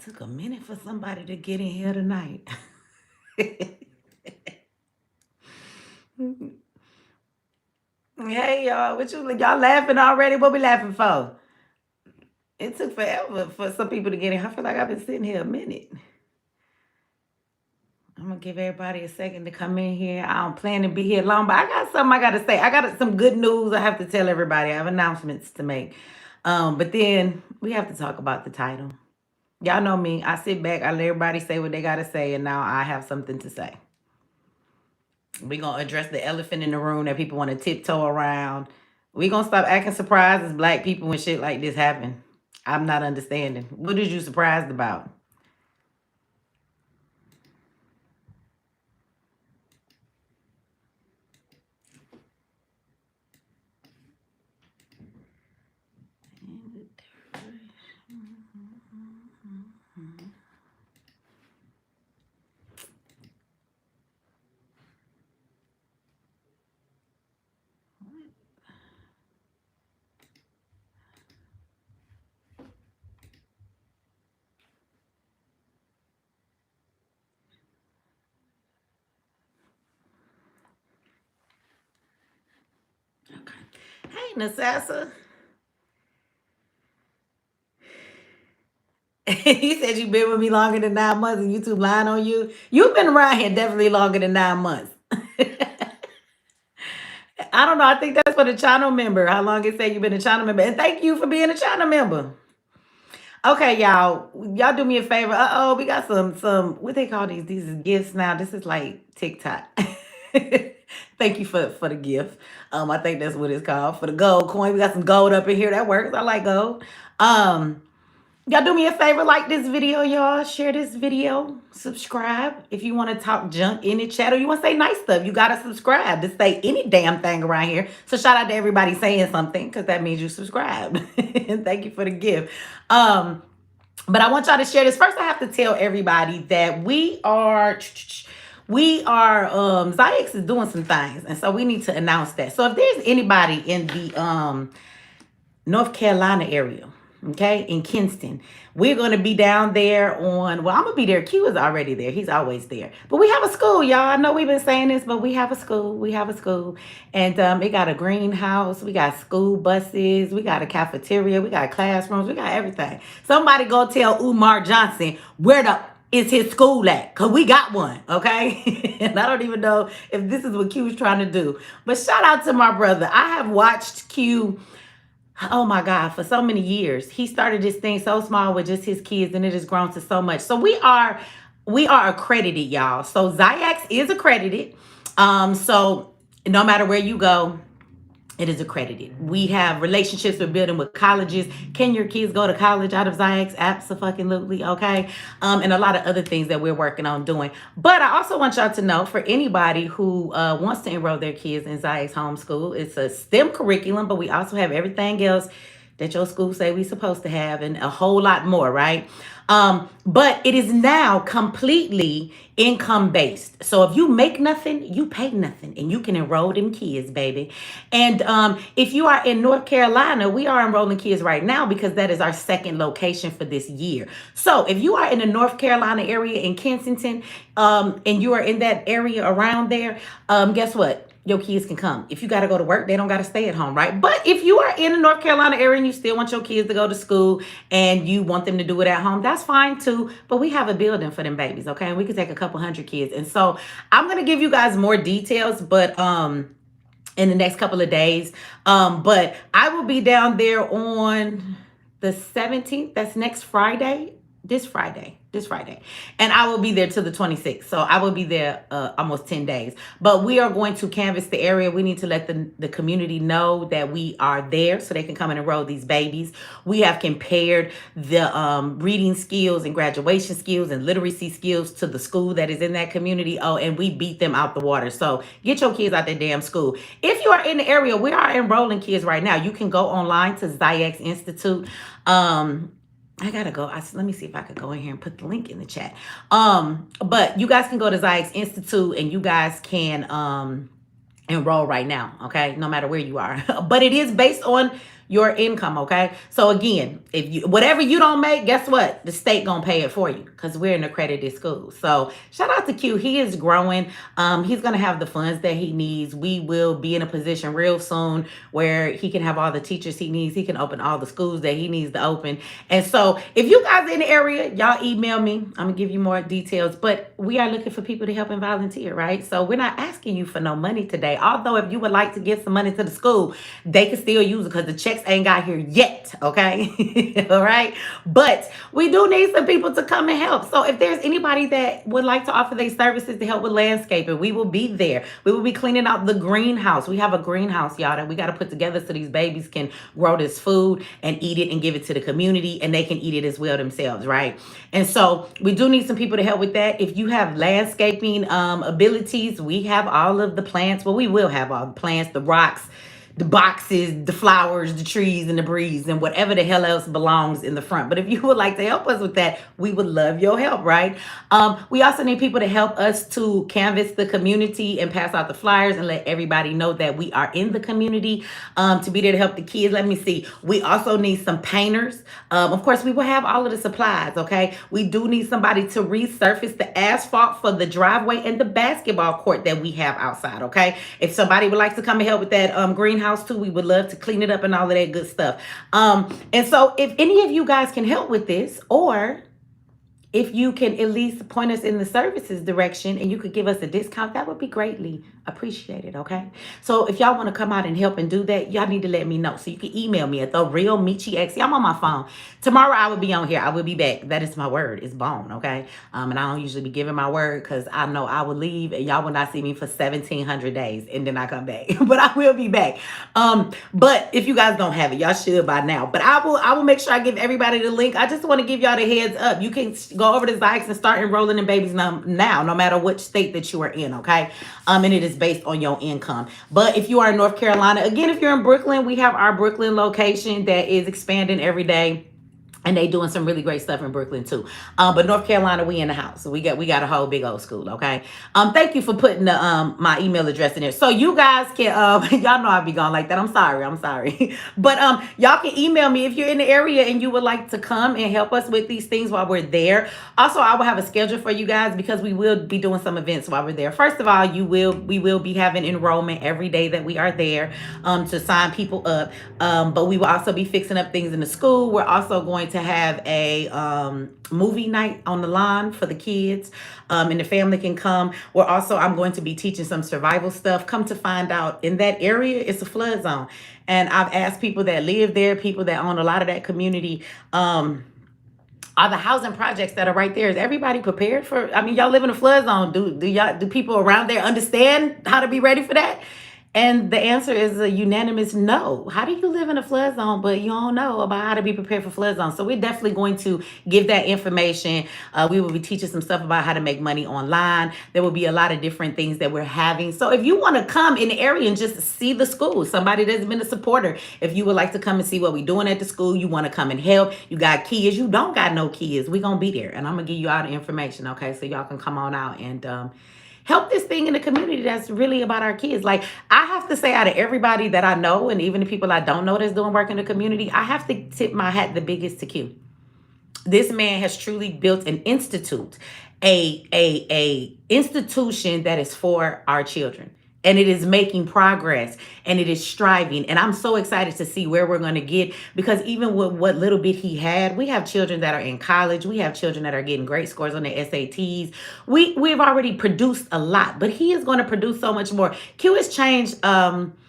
Took a minute for somebody to get in here tonight. Hey y'all, what y'all laughing already? What we laughing for? It took forever for some people to get in. I feel like I've been sitting here a minute. I'm gonna give everybody a second to come in here. I don't plan to be here long, but I got something I gotta say. I got some good news I have to tell everybody. I have announcements to make. But then we have to talk about the title. Y'all know me. I sit back, I let everybody say what they gotta say, and now I have something to say. We're gonna address the elephant in the room that people want to tiptoe around. We're gonna stop acting surprised as black people when shit like this happen. I'm not understanding. What is you surprised about? Okay. Hey, Nasassa. He said you've been with me longer than 9 months and YouTube lying on you. You've been around here definitely longer than 9 months. I don't know. I think that's for the channel member. How long it say you've been a channel member. And thank you for being a channel member. Okay, y'all. Y'all do me a favor. Uh-oh, we got some what they call these? These is gifts now. This is like TikTok. Thank you for the gift. I think that's what it's called. For the gold coin. We got some gold up in here. That works. I like gold. Y'all do me a favor, like this video, y'all. Share this video. Subscribe. If you want to talk junk in the chat or you want to say nice stuff, you got to subscribe to say any damn thing around here. So shout out to everybody saying something because that means you subscribe. And thank you for the gift. But I want y'all to share this. First, I have to tell everybody that Zyx is doing some things. And so we need to announce that. So if there's anybody in the North Carolina area, okay, in Kinston, we're going to be down there on, well, I'm going to be there. Q is already there. He's always there. But we have a school, y'all. I know we've been saying this, but we have a school. We have a school. And it got a greenhouse. We got school buses. We got a cafeteria. We got classrooms. We got everything. Somebody go tell Umar Johnson where the is his school at, because we got one, okay? And I don't even know if this is what Q is trying to do. But shout out to my brother. I have watched Q, oh my God, for so many years. He started this thing so small with just his kids, and it has grown to so much. So we are accredited, y'all. So Zyx is accredited. So no matter where you go, it is accredited. We have relationships we're building with colleges. Can your kids go to college out of Zyx? Absolutely, okay? And a lot of other things that we're working on doing. But I also want y'all to know, for anybody who wants to enroll their kids in Zyx Homeschool, it's a STEM curriculum, but we also have everything else that your school say we supposed to have and a whole lot more, right? But it is now completely income based. So if you make nothing, you pay nothing, and you can enroll them kids, baby. And if you are in North Carolina, we are enrolling kids right now because that is our second location for this year. So if you are in the North Carolina area in Kensington, and you are in that area around there, guess what? Your kids can come. If you got to go to work, they don't got to stay at home, right? But if you are in the North Carolina area and you still want your kids to go to school and you want them to do it at home, that's fine too. But we have a building for them babies, okay? And we can take a couple hundred kids. And so I'm going to give you guys more details, but in the next couple of days. But I will be down there on the 17th. That's next Friday. This Friday. And I will be there till the 26th. So I will be there almost 10 days. But we are going to canvass the area. We need to let the community know that we are there so they can come and enroll these babies. We have compared the reading skills and graduation skills and literacy skills to the school that is in that community. Oh, and we beat them out the water. So get your kids out that damn school. If you are in the area, we are enrolling kids right now. You can go online to Zyx Institute. I gotta go. Let me see if I could go in here and put the link in the chat. But you guys can go to Zyx Institute and you guys can enroll right now, okay? No matter where you are. But it is based on your income, okay? So again, if you whatever you don't make, guess what? The state gonna pay it for you because we're an accredited school. So shout out to Q. He is growing. He's gonna have the funds that he needs. We will be in a position real soon where he can have all the teachers he needs. He can open all the schools that he needs to open. And so if you guys in the area, y'all email me. I'm gonna give you more details. But we are looking for people to help and volunteer, right? So we're not asking you for no money today. Although if you would like to give some money to the school, they can still use it because the checks ain't got here yet, okay? All right? But we do need some people to come and help. So if there's anybody that would like to offer their services to help with landscaping, we will be there. We will be cleaning out the greenhouse. We have a greenhouse, y'all, that we got to put together so these babies can grow this food and eat it and give it to the community, and they can eat it as well themselves, right? And so we do need some people to help with that. If you have landscaping abilities, we have all of the plants. Well, we will have all the plants, the rocks, the boxes, the flowers, the trees, and the breeze, and whatever the hell else belongs in the front. But if you would like to help us with that, we would love your help, right? We also need people to help us to canvass the community and pass out the flyers and let everybody know that we are in the community, to be there to help the kids. Let me see. We also need some painters. Of course, we will have all of the supplies, okay? We do need somebody to resurface the asphalt for the driveway and the basketball court that we have outside, okay? If somebody would like to come and help with that greenhouse too, we would love to clean it up and all of that good stuff. And so if any of you guys can help with this, or if you can at least point us in the services direction and you could give us a discount, that would be greatly appreciated, okay? So if y'all want to come out and help and do that, y'all need to let me know. So you can email me at Mechee X. I'm on my phone. Tomorrow I will be on here. I will be back. That is my word. It's bone, okay? And I don't usually be giving my word because I know I will leave and y'all will not see me for 1,700 days and then I come back. But I will be back. But if you guys don't have it, y'all should by now. But I will make sure I give everybody the link. I just want to give y'all the heads up. You can go over to Zyx and start enrolling in babies now, no matter which state that you are in, okay? And it is based on your income. But if you are in North Carolina, again, if you're in Brooklyn, we have our Brooklyn location that is expanding every day. And they doing some really great stuff in Brooklyn too. But North Carolina, we in the house. So we got a whole big old school, okay? Thank you for putting the my email address in there. So you guys can y'all know I'll be gone like that. I'm sorry. But y'all can email me if you're in the area and you would like to come and help us with these things while we're there. Also, I will have a schedule for you guys because we will be doing some events while we're there. First of all, we will be having enrollment every day that we are there to sign people up. But we will also be fixing up things in the school. We're also going to have a movie night on the lawn for the kids, and the family can come. I'm going to be teaching some survival stuff. Come to find out, in that area, it's a flood zone. And I've asked people that live there, people that own a lot of that community, are the housing projects that are right there, is everybody prepared for? I mean, y'all live in a flood zone. Do people around there understand how to be ready for that? And the answer is a unanimous no. How do you live in a flood zone, but you don't know about how to be prepared for flood zones? So we're definitely going to give that information. We will be teaching some stuff about how to make money online. There will be a lot of different things that we're having. So if you want to come in the area and just see the school, somebody that's been a supporter, if you would like to come and see what we're doing at the school, you want to come and help, you got kids, you don't got no kids, we're going to be there. And I'm going to give you all the information, okay? So y'all can come on out and help this thing in the community that's really about our kids. Like, I have to say, out of everybody that I know, and even the people I don't know that's doing work in the community, I have to tip my hat the biggest to Q. This man has truly built an institute, a institution that is for our children. And it is making progress and it is striving. And I'm so excited to see where we're going to get, because even with what little bit he had, we have children that are in college. We have children that are getting great scores on their SATs. We've already produced a lot, but he is going to produce so much more. Q has changed, hundreds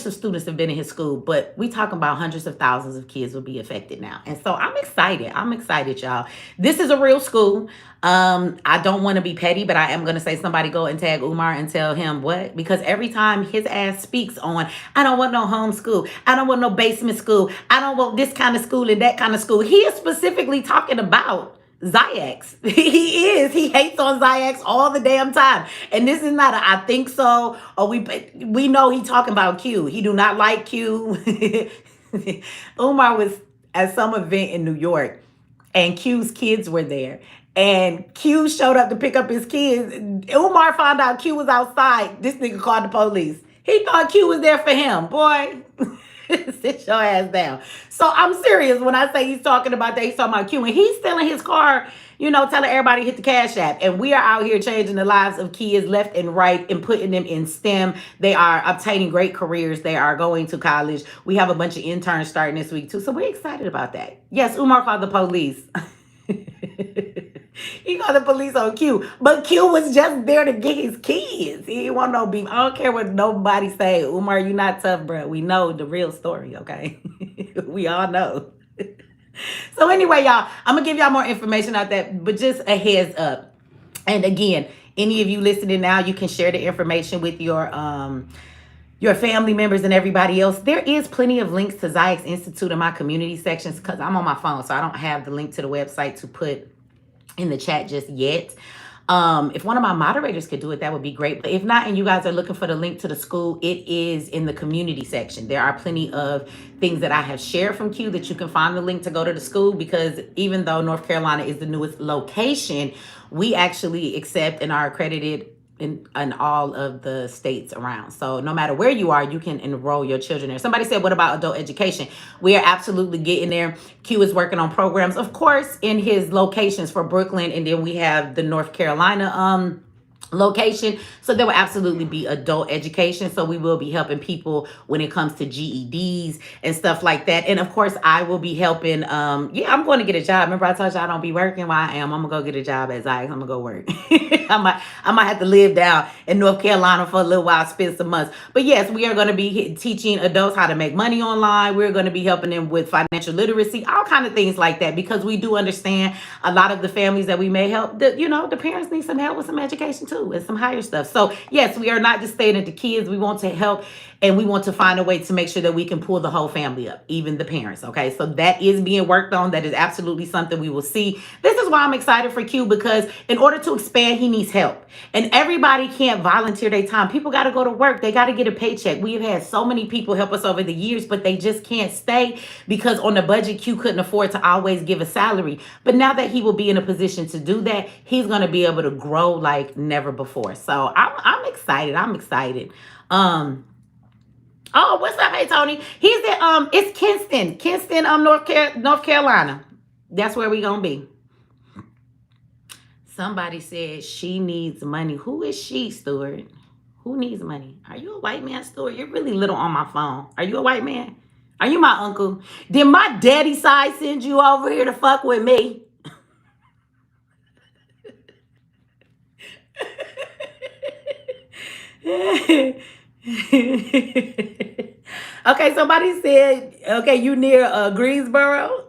of students have been in his school, but we talking about hundreds of thousands of kids will be affected now. And so I'm excited, y'all. This is a real school. I don't want to be petty, but I am going to say, somebody go and tag Umar and tell him what, because every time his ass speaks on, I don't want no homeschool, I don't want no basement school, I don't want this kind of school and that kind of school, he is specifically talking about Zyx. He hates on Zyx all the damn time. And this is not I think so, or we know he talking about Q. He do not like Q. Umar was at some event in New York and Q's kids were there. And Q showed up to pick up his kids. Umar found out Q was outside. This nigga called the police. He thought Q was there for him. Boy, sit your ass down. So I'm serious when I say he's talking about that. He's talking about Q. And he's still in his car, you know, telling everybody to hit the Cash App. And we are out here changing the lives of kids left and right and putting them in STEM. They are obtaining great careers. They are going to college. We have a bunch of interns starting this week too. So we're excited about that. Yes, Umar called the police. He called the police on Q, but Q was just there to get his kids. He didn't want no beef. I don't care what nobody say. Umar, you not tough, bro. We know the real story, okay? We all know. So anyway, y'all, I'm gonna give y'all more information out that, but just a heads up. And again, any of you listening now, you can share the information with your family members and everybody else. There is plenty of links to Zyx Institute in my community sections because I'm on my phone, so I don't have the link to the website to put in the chat just yet. If one of my moderators could do it, that would be great. But if not, and you guys are looking for the link to the school, it is in the community section. There are plenty of things that I have shared from Q that you can find the link to go to the school, because even though North Carolina is the newest location, we actually accept and are accredited in all of the states around. So no matter where you are, you can enroll your children there. Somebody said, what about adult education? We are absolutely getting there. Q is working on programs, of course, in his locations for Brooklyn. And then we have the North Carolina location. So there will absolutely be adult education. So we will be helping people when it comes to GEDs and stuff like that. And of course, I will be helping. Yeah, I'm going to get a job. Remember I told you I don't be working? Well, I am. I'm gonna go get a job at Zyx. I'm gonna go work. I might have to live down in North Carolina for a little while, spend some months. But yes, we are going to be teaching adults how to make money online. We're going to be helping them with financial literacy, all kind of things like that, because we do understand a lot of the families that we may help, the parents need some help with some education too and some higher stuff. So yes, we are not just staying at the kids. We want to help, and we want to find a way to make sure that we can pull the whole family up, even the parents. Okay, so that is being worked on. That is absolutely something we will see. This is why I'm excited for Q, because in order to expand, he needs help. And everybody can't volunteer their time. People got to go to work. They got to get a paycheck. We have had so many people help us over the years, but they just can't stay because on the budget, Q couldn't afford to always give a salary. But now that he will be in a position to do that, he's going to be able to grow like never before. So I'm excited. I'm excited. Oh, what's up? Hey, Tony. He's at, it's Kinston, North Carolina. That's where we going to be. Somebody said she needs money. Who is she, Stuart? Who needs money? Are you a white man, Stuart? You're really little on my phone. Are you a white man? Are you my uncle? Did my daddy side send you over here to fuck with me? Okay, somebody said, okay, you near Greensboro?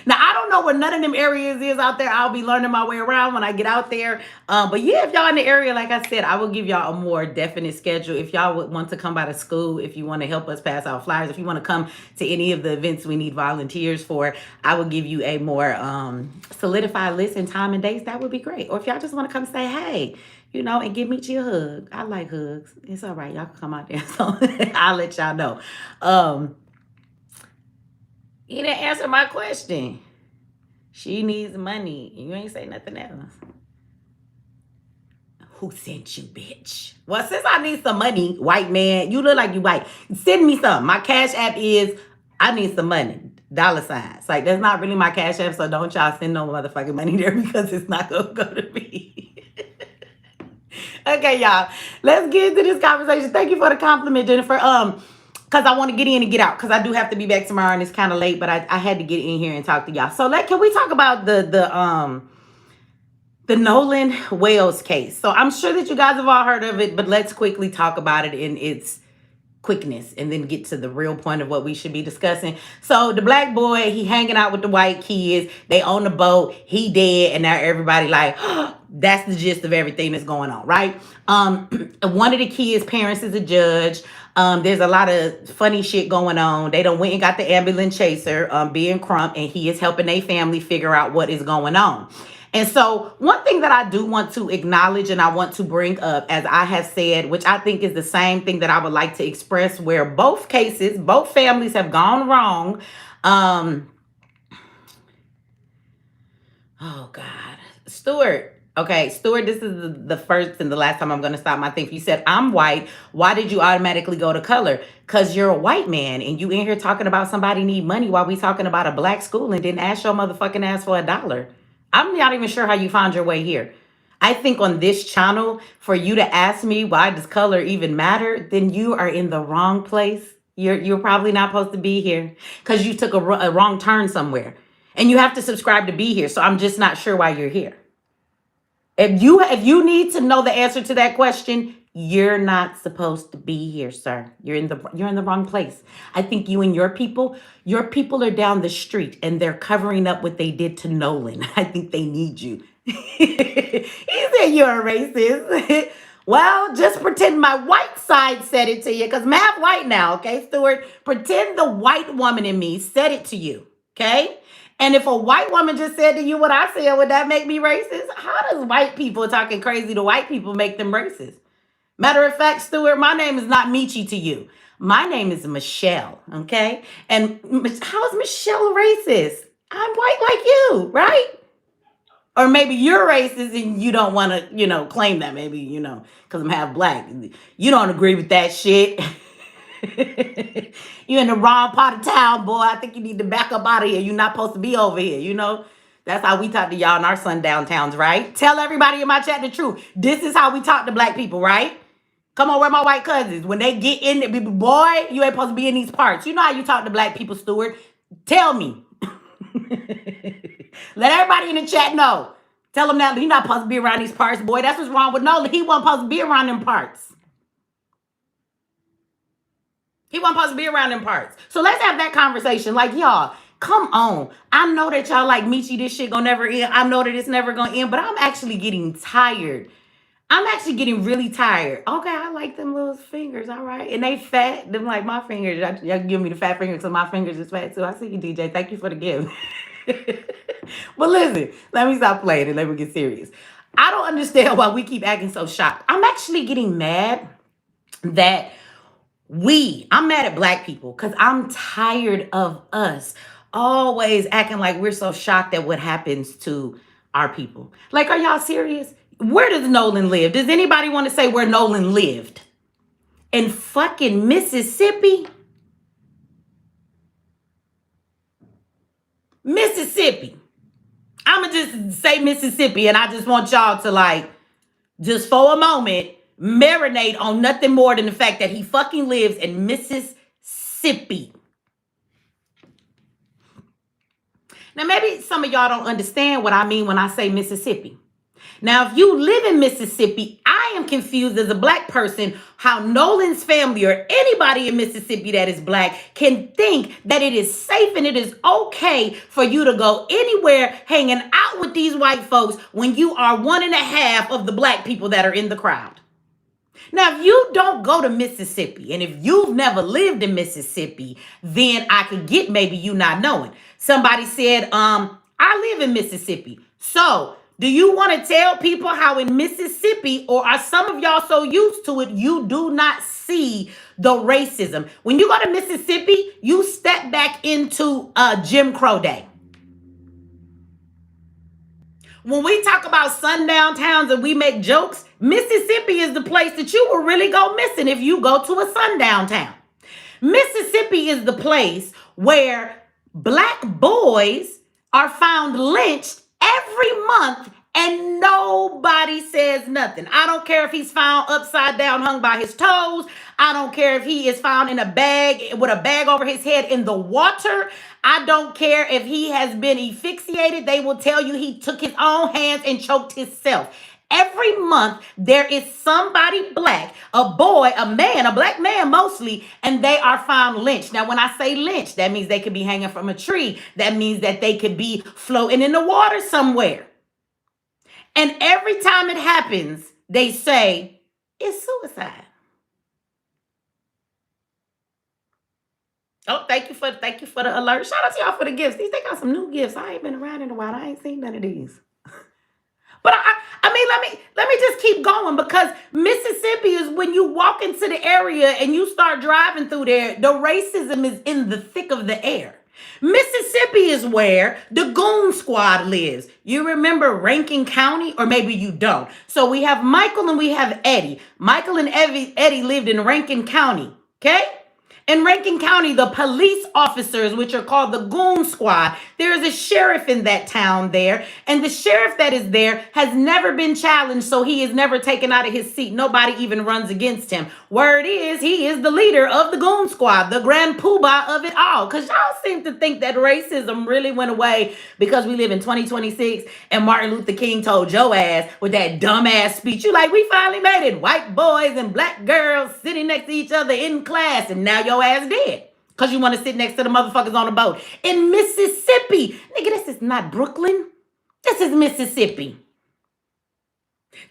Now, I don't know where none of them areas is out there. I'll be learning my way around when I get out there. But yeah, if y'all in the area, like I said, I will give y'all a more definite schedule. If y'all would want to come by the school, if you want to help us pass out flyers, if you want to come to any of the events we need volunteers for, I will give you a more solidified list and time and dates. That would be great. Or if y'all just want to come say, hey, and give me a hug. I like hugs. It's all right. Y'all can come out there. So I'll let y'all know. You didn't answer my question. She needs money. You ain't say nothing else. Who sent you, bitch? Well, since I need some money, white man, you look like you white. Send me some. My Cash App is, I need some money. $signs. Like, that's not really my Cash App, so don't y'all send no motherfucking money there because it's not going to go to me. Okay, y'all. Let's get into this conversation. Thank you for the compliment, Jennifer. Because I want to get in and get out, because I do have to be back tomorrow and it's kind of late, but I had to get in here and talk to y'all. So can we talk about the Nolan Wells case? So I'm sure that you guys have all heard of it, but let's quickly talk about it in its quickness and then get to the real point of what we should be discussing. So the black boy, he hanging out with the white kids. They on the boat. He dead. And now everybody like, oh, that's the gist of everything that's going on, right? One of the kids' parents is a judge. There's a lot of funny shit going on. They done went and got the ambulance chaser, being Crump, and he is helping their family figure out what is going on. And so one thing that I do want to acknowledge and I want to bring up, as I have said, which I think is the same thing that I would like to express, where both cases, both families have gone wrong. Oh God, Stuart, Okay, Stuart, this is the first and the last time I'm going to stop my thing. You said, I'm white. Why did you automatically go to color? Because you're a white man and you in here talking about somebody need money while we talking about a black school and didn't ask your motherfucking ass for $1. I'm not even sure how you found your way here. I think on this channel, for you to ask me why does color even matter, then you are in the wrong place. You're probably not supposed to be here because you took a wrong turn somewhere. And you have to subscribe to be here. So I'm just not sure why you're here. If you need to know the answer to that question, you're not supposed to be here, sir. You're in the wrong place. I think you and your people are down the street and they're covering up what they did to Nolan. I think they need you. He said you're a racist. Well, just pretend my white side said it to you, because I'm half white now, okay, Stuart? Pretend the white woman in me said it to you, okay? And if a white woman just said to you what I said, would that make me racist? How does white people talking crazy to white people make them racist? Matter of fact, Stuart, my name is not Mechee to you. My name is Michelle, okay? And how is Michelle racist? I'm white like you, right? Or maybe you're racist and you don't want to, claim that. Maybe, because I'm half black. You don't agree with that shit. You in the wrong part of town, boy. I think you need to back up out of here. You're not supposed to be over here. That's how we talk to y'all in our sundown towns, right? Tell everybody in my chat the truth. This is how we talk to black people, right? Come on, where my white cousins? When they get in there, boy, you ain't supposed to be in these parts. You know how you talk to black people, Stuart. Tell me. Let everybody in the chat know. Tell them that you're not supposed to be around these parts, boy. That's what's wrong with Nolan. He wasn't supposed to be around them parts. He wasn't supposed to be around them parts. So let's have that conversation. Like, y'all, come on. I know that y'all like Mechee, this shit gonna never end. I know that it's never gonna end, but I'm actually getting tired. I'm actually getting really tired. Okay, I like them little fingers, all right. And they fat, them like my fingers. Y'all give me the fat fingers, so my fingers is fat too. I see you, DJ. Thank you for the gift. But listen, let me stop playing and let me get serious. I don't understand why we keep acting so shocked. I'm actually getting mad that I'm mad at black people because I'm tired of us always acting like we're so shocked at what happens to our people. Like, are y'all serious? Where does Nolan live? Does anybody want to say where Nolan lived? In fucking Mississippi? Mississippi. I'ma just say Mississippi, and I just want y'all to, just for a moment, marinate on nothing more than the fact that he fucking lives in Mississippi. Now, maybe some of y'all don't understand what I mean when I say Mississippi. Now, if you live in Mississippi, I am confused as a black person how Nolan's family or anybody in Mississippi that is black can think that it is safe and it is okay for you to go anywhere hanging out with these white folks when you are 1.5 of the black people that are in the crowd. Now, if you don't go to Mississippi and if you've never lived in Mississippi, then I could get maybe you not knowing. Somebody said, I live in Mississippi. So do you want to tell people how in Mississippi, or are some of y'all so used to it, you do not see the racism? When you go to Mississippi, you step back into Jim Crow day. When we talk about sundown towns and we make jokes, Mississippi is the place that you will really go missing if you go to a sundown town. Mississippi is the place where black boys are found lynched every month and nobody says nothing. I don't care if he's found upside down, hung by his toes. I don't care if he is found in a bag with a bag over his head in the water. I don't care if he has been asphyxiated. They will tell you he took his own hands and choked himself. Every month, there is somebody black, a boy, a man, a black man mostly, and they are found lynched. Now, when I say lynched, that means they could be hanging from a tree. That means that they could be floating in the water somewhere. And every time it happens, they say, it's suicide. Oh, thank you for the alert. Shout out to y'all for the gifts. They got some new gifts. I ain't been around in a while. I ain't seen none of these. But I mean, let me just keep going, because Mississippi is when you walk into the area and you start driving through there, the racism is in the thick of the air. Mississippi is where the Goon Squad lives. You remember Rankin County, or maybe you don't. So we have Michael and we have Eddie. Michael and Eddie lived in Rankin County, okay? In Rankin County, the police officers, which are called the Goon Squad, there is a sheriff in that town there. And the sheriff that is there has never been challenged, so he is never taken out of his seat. Nobody even runs against him. Word is, he is the leader of the Goon Squad, the grand poobah of it all. Because y'all seem to think that racism really went away because we live in 2026 and Martin Luther King told your ass with that dumbass speech. You like, we finally made it. White boys and black girls sitting next to each other in class, and now your ass dead because you want to sit next to the motherfuckers on the boat in Mississippi. Nigga, this is not Brooklyn. This is Mississippi.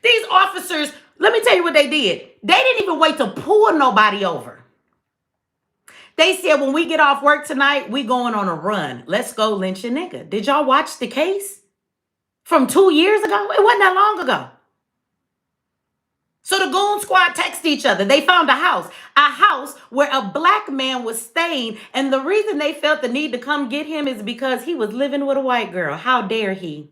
These officers, let me tell you what they did. They didn't even wait to pull nobody over. They said, when we get off work tonight, we going on a run. Let's go lynch a nigga. Did y'all watch the case from 2 years ago? It wasn't that long ago. So the Goon Squad texted each other. They found a house where a black man was staying. And the reason they felt the need to come get him is because he was living with a white girl. How dare he?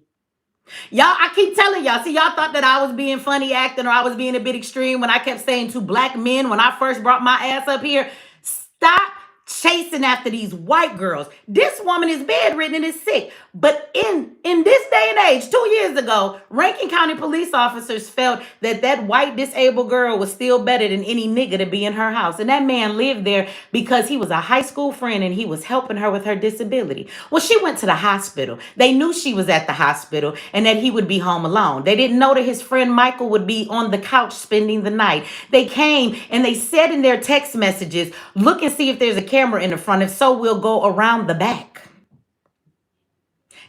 Y'all, I keep telling y'all, see, y'all thought that I was being funny acting or I was being a bit extreme when I kept saying to black men when I first brought my ass up here, stop chasing after these white girls. This woman is bedridden and is sick. But in this day and age, 2 years ago, Rankin County police officers felt that that white disabled girl was still better than any nigga to be in her house. And that man lived there because he was a high school friend and he was helping her with her disability. Well, she went to the hospital. They knew she was at the hospital and that he would be home alone. They didn't know that his friend Michael would be on the couch spending the night. They came and they said in their text messages, look and see if there's a camera in the front. If so, we'll go around the back.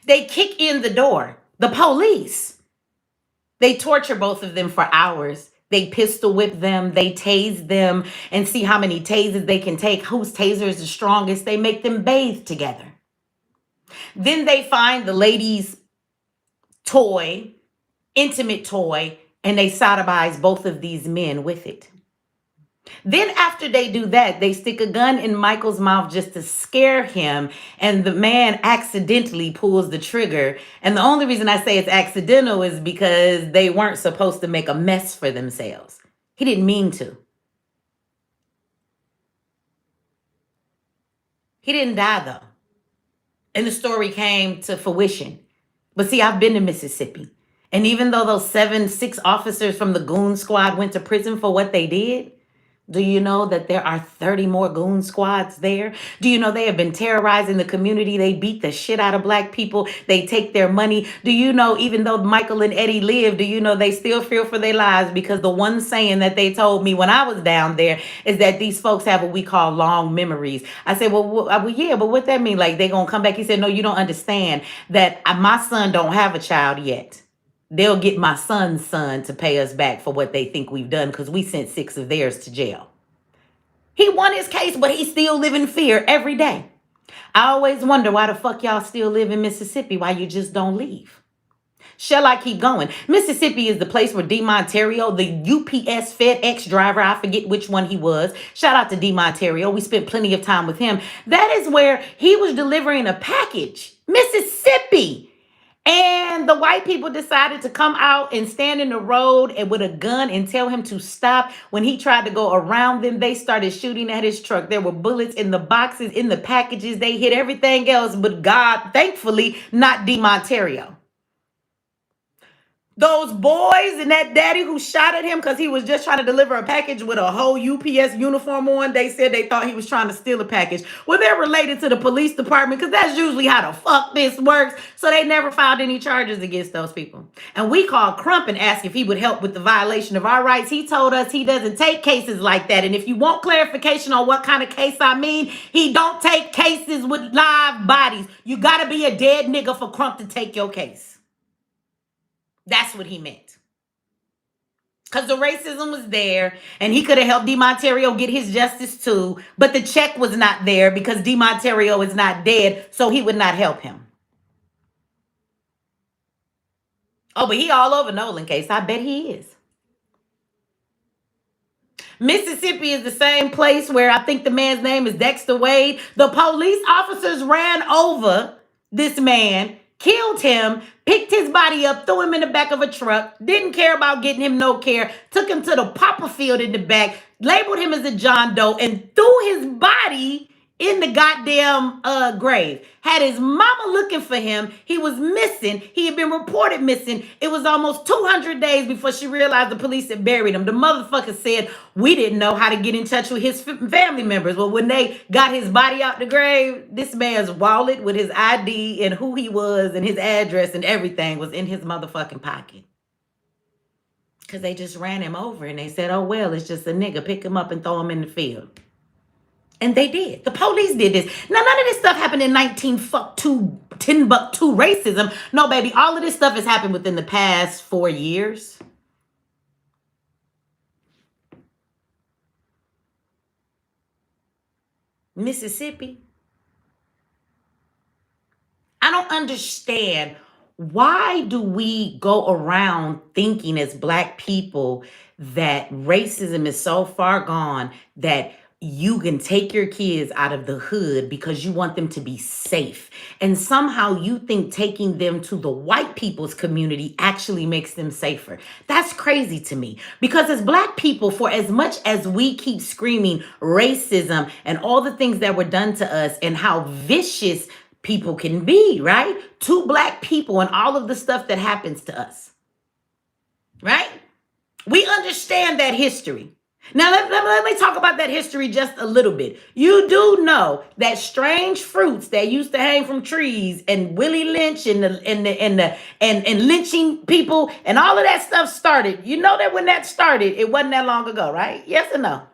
They kick in the door. The police. They torture both of them for hours. They pistol whip them. They tase them and see how many tasers they can take. Whose taser is the strongest. They make them bathe together. Then they find the lady's toy, intimate toy, and they sodomize both of these men with it. Then after they do that, they stick a gun in Michael's mouth just to scare him. And the man accidentally pulls the trigger. And the only reason I say it's accidental is because they weren't supposed to make a mess for themselves. He didn't mean to. He didn't die, though. And the story came to fruition. But see, I've been to Mississippi. And even though those 6 officers from the Goon Squad went to prison for what they did, do you know that there are 30 more Goon Squads there? Do you know they have been terrorizing the community? They beat the shit out of black people. They take their money. Do you know, even though Michael and Eddie live, do you know they still fear for their lives? Because the one saying that they told me when I was down there is that these folks have what we call long memories. I said, well, yeah, but what that mean? Like they gonna come back? He said, no, you don't understand that my son don't have a child yet. They'll get my son's son to pay us back for what they think we've done because we sent 6 of theirs to jail. He won his case, but he still live in fear every day. I always wonder why the fuck y'all still live in Mississippi, why you just don't leave. Shall I keep going? Mississippi is the place where DeMonterio, the UPS FedEx driver, I forget which one he was. Shout out to DeMonterio. We spent plenty of time with him. That is where he was delivering a package. Mississippi. And the white people decided to come out and stand in the road and with a gun and tell him to stop. When he tried to go around them, they started shooting at his truck. There were bullets in the boxes, in the packages. They hit everything else, but God, thankfully, not DeMonterio. Those boys and that daddy who shot at him because he was just trying to deliver a package with a whole UPS uniform on, they said they thought he was trying to steal a package. Well, they're related to the police department because that's usually how the fuck this works. So they never filed any charges against those people. And we called Crump and asked if he would help with the violation of our rights. He told us he doesn't take cases like that. And if you want clarification on what kind of case I mean, he don't take cases with live bodies. You got to be a dead nigga for Crump to take your case. That's what he meant. Because the racism was there and he could have helped DeMonterio get his justice too. But the check was not there because DeMonterio is not dead. So he would not help him. Oh, but he all over Nolan case. I bet he is. Mississippi is the same place where I think the man's name is Dexter Wade. The police officers ran over this man, killed him, picked his body up, threw him in the back of a truck, didn't care about getting him no care, took him to the popper field in the back, labeled him as a John Doe, and threw his body in the goddamn grave. Had his mama looking for him. He was missing. He had been reported missing. It was almost 200 days before she realized the police had buried him. The motherfucker said, we didn't know how to get in touch with his family members. Well, when they got his body out the grave, this man's wallet with his ID and who he was and his address and everything was in his motherfucking pocket. Because they just ran him over and they said, oh, well, it's just a nigga. Pick him up and throw him in the field. And they did. The police did this. Now, none of this stuff happened in 1910-buck-2 racism. No, baby, all of this stuff has happened within the past 4 years. Mississippi. I don't understand. Why do we go around thinking as Black people that racism is so far gone that you can take your kids out of the hood because you want them to be safe? And somehow you think taking them to the white people's community actually makes them safer. That's crazy to me. Because as Black people, for as much as we keep screaming racism and all the things that were done to us and how vicious people can be, right? To Black people and all of the stuff that happens to us, right? We understand that history. Now, let me talk about that history just a little bit. You do know that strange fruits that used to hang from trees and Willie Lynch and lynching people and all of that stuff started. You know that when that started, it wasn't that long ago, right? Yes or no?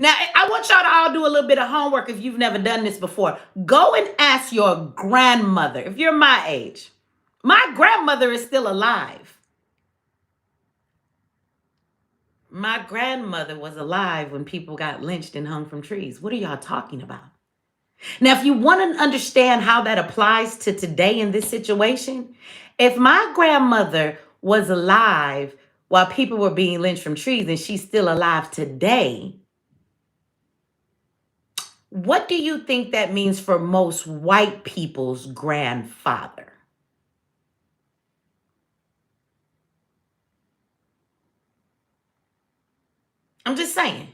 Now, I want y'all to all do a little bit of homework if you've never done this before. Go and ask your grandmother, if you're my age. My grandmother is still alive. My grandmother was alive when people got lynched and hung from trees. What are y'all talking about? Now, if you want to understand how that applies to today in this situation, if my grandmother was alive while people were being lynched from trees and she's still alive today, what do you think that means for most white people's grandfather? I'm just saying.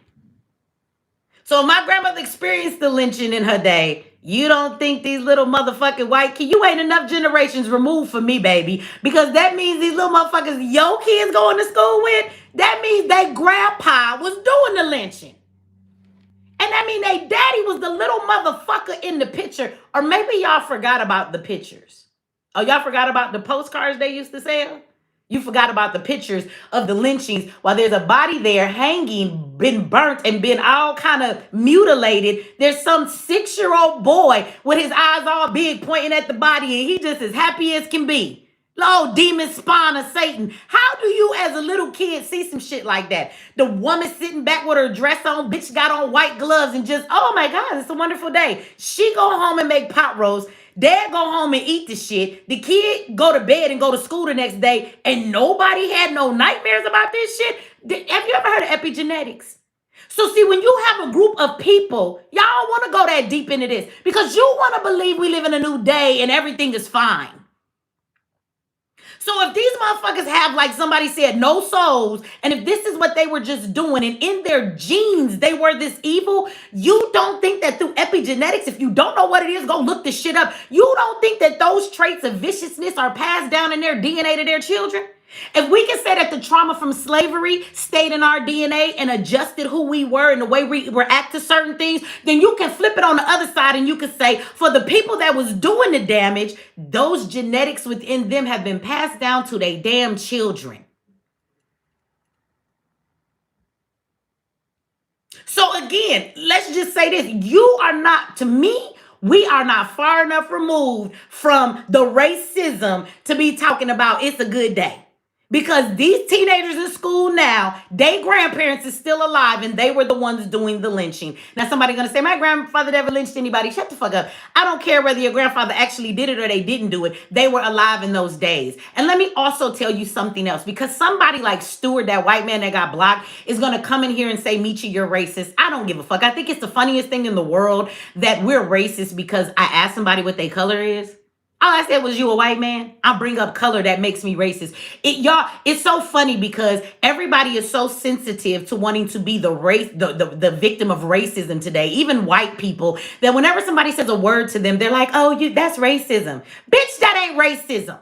So if my grandmother experienced the lynching in her day, you don't think these little motherfucking white kids, you ain't enough generations removed for me, baby. Because that means these little motherfuckers your kids going to school with, that means they grandpa was doing the lynching. And that means they daddy was the little motherfucker in the picture. Or maybe y'all forgot about the pictures. Oh, y'all forgot about the postcards they used to sell? You forgot about the pictures of the lynchings while there's a body there hanging, been burnt and been all kind of mutilated. There's some 6-year-old boy with his eyes all big pointing at the body and he just as happy as can be. Oh, demon spawn of Satan. How do you as a little kid see some shit like that? The woman sitting back with her dress on, bitch got on white gloves and just, oh my God, it's a wonderful day. She go home and make pot roast. Dad go home and eat the shit. The kid go to bed and go to school the next day and nobody had no nightmares about this shit. Have you ever heard of epigenetics? So see, when you have a group of people, y'all want to go that deep into this because you want to believe we live in a new day and everything is fine. So if these motherfuckers have, like somebody said, no souls, and if this is what they were just doing, and in their genes they were this evil, you don't think that through epigenetics, if you don't know what it is, go look this shit up. You don't think that those traits of viciousness are passed down in their DNA to their children? If we can say that the trauma from slavery stayed in our DNA and adjusted who we were and the way we react to certain things, then you can flip it on the other side and you can say, for the people that was doing the damage, those genetics within them have been passed down to their damn children. So again, let's just say this. You are not, to me, we are not far enough removed from the racism to be talking about it's a good day. Because these teenagers in school now, their grandparents is still alive and they were the ones doing the lynching. Now somebody gonna say, my grandfather never lynched anybody. Shut the fuck up. I don't care whether your grandfather actually did it or they didn't do it. They were alive in those days. And let me also tell you something else, because somebody like Stewart, that white man that got blocked, is gonna come in here and say, Mechee, you're racist. I don't give a fuck. I think it's the funniest thing in the world that we're racist because I asked somebody what their color is. All I said was, you a white man? I'll bring up color that makes me racist. Y'all, it's so funny because everybody is so sensitive to wanting to be the victim of racism today. Even white people, that whenever somebody says a word to them, they're like, oh, that's racism. Bitch, that ain't racism.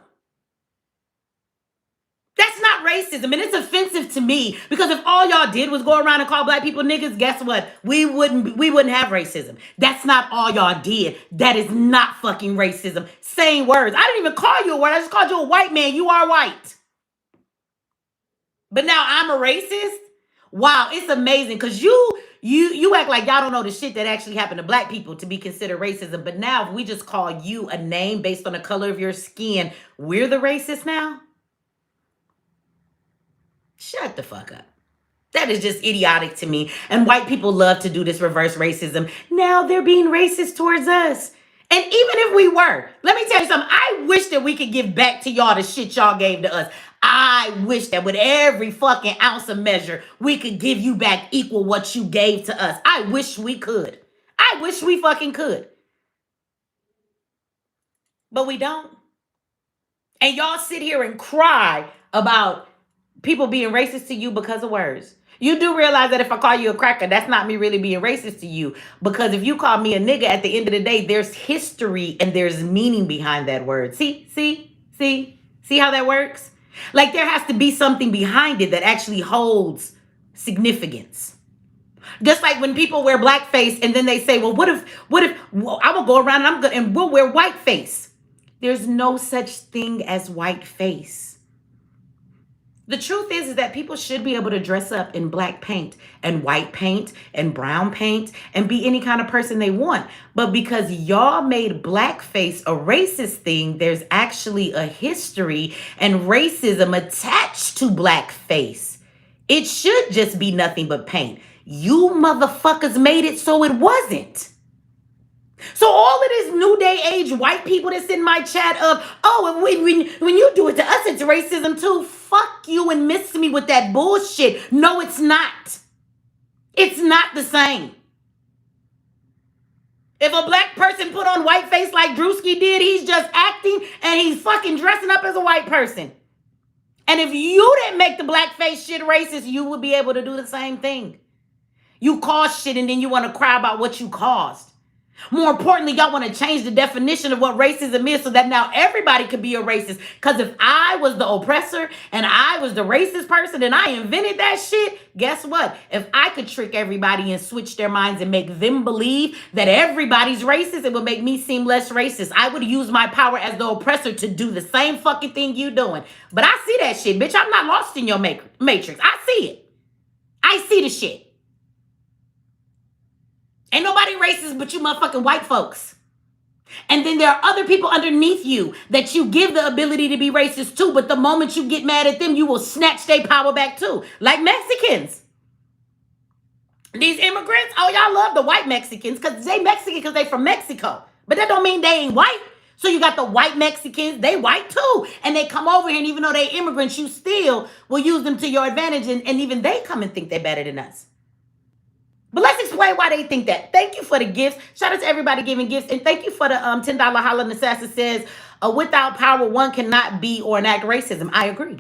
That's not racism, and it's offensive to me because if all y'all did was go around and call black people niggas, guess what? We wouldn't have racism. That's not all y'all did. That is not fucking racism. Saying words. I didn't even call you a word. I just called you a white man. You are white. But now I'm a racist? Wow, it's amazing because you act like y'all don't know the shit that actually happened to black people to be considered racism. But now if we just call you a name based on the color of your skin, we're the racist now? Shut the fuck up. That is just idiotic to me. And white people love to do this reverse racism. Now they're being racist towards us. And even if we were, let me tell you something. I wish that we could give back to y'all the shit y'all gave to us. I wish that with every fucking ounce of measure, we could give you back equal what you gave to us. I wish we could. I wish we fucking could. But we don't. And y'all sit here and cry about people being racist to you because of words. You do realize that if I call you a cracker, that's not me really being racist to you. Because if you call me a nigga, at the end of the day, there's history and there's meaning behind that word. See how that works? Like there has to be something behind it that actually holds significance. Just like when people wear blackface and then they say, well, what if I will go around and we'll wear whiteface. There's no such thing as whiteface. The truth is that people should be able to dress up in black paint and white paint and brown paint and be any kind of person they want. But because y'all made blackface a racist thing, there's actually a history and racism attached to blackface. It should just be nothing but paint. You motherfuckers made it so it wasn't. So all of this new day age white people that's in my chat of, oh, when you do it to us, it's racism too. Fuck you and miss me with that bullshit. No, it's not. It's not the same. If a black person put on white face like Drewski did, he's just acting and he's fucking dressing up as a white person. And if you didn't make the blackface shit racist, you would be able to do the same thing. You caused shit and then you want to cry about what you caused. More importantly, y'all want to change the definition of what racism is so that now everybody could be a racist. Because if I was the oppressor and I was the racist person and I invented that shit, guess what? If I could trick everybody and switch their minds and make them believe that everybody's racist, it would make me seem less racist. I would use my power as the oppressor to do the same fucking thing you doing. But I see that shit, bitch. I'm not lost in your matrix. I see it. I see the shit. Ain't nobody racist but you motherfucking white folks. And then there are other people underneath you that you give the ability to be racist to, but the moment you get mad at them, you will snatch their power back too. Like Mexicans. These immigrants, oh, y'all love the white Mexicans because they Mexican because they from Mexico. But that don't mean they ain't white. So you got the white Mexicans, they white too. And they come over here and even though they immigrants, you still will use them to your advantage. And even they come and think they're better than us. But let's explain why they think that. Thank you for the gifts. Shout out to everybody giving gifts. And thank you for the $10 holla. Assassin says, without power, one cannot be or enact racism. I agree.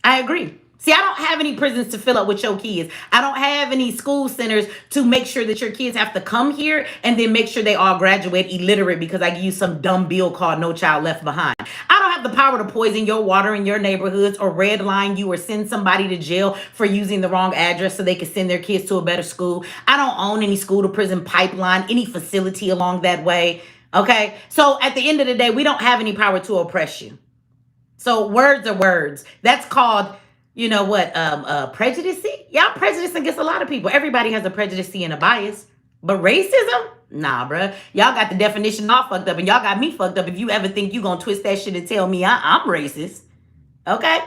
I agree. See, I don't have any prisons to fill up with your kids. I don't have any school centers to make sure that your kids have to come here and then make sure they all graduate illiterate because I give you some dumb bill called No Child Left Behind. I don't have the power to poison your water in your neighborhoods or redline you or send somebody to jail for using the wrong address so they can send their kids to a better school. I don't own any school to prison pipeline, any facility along that way. Okay. So at the end of the day, we don't have any power to oppress you. So words are words. That's called, you know what, prejudice? Y'all prejudice against a lot of people. Everybody has a prejudice and a bias. But racism? Nah, bruh. Y'all got the definition all fucked up and y'all got me fucked up if you ever think you gonna twist that shit and tell me I'm racist. Okay?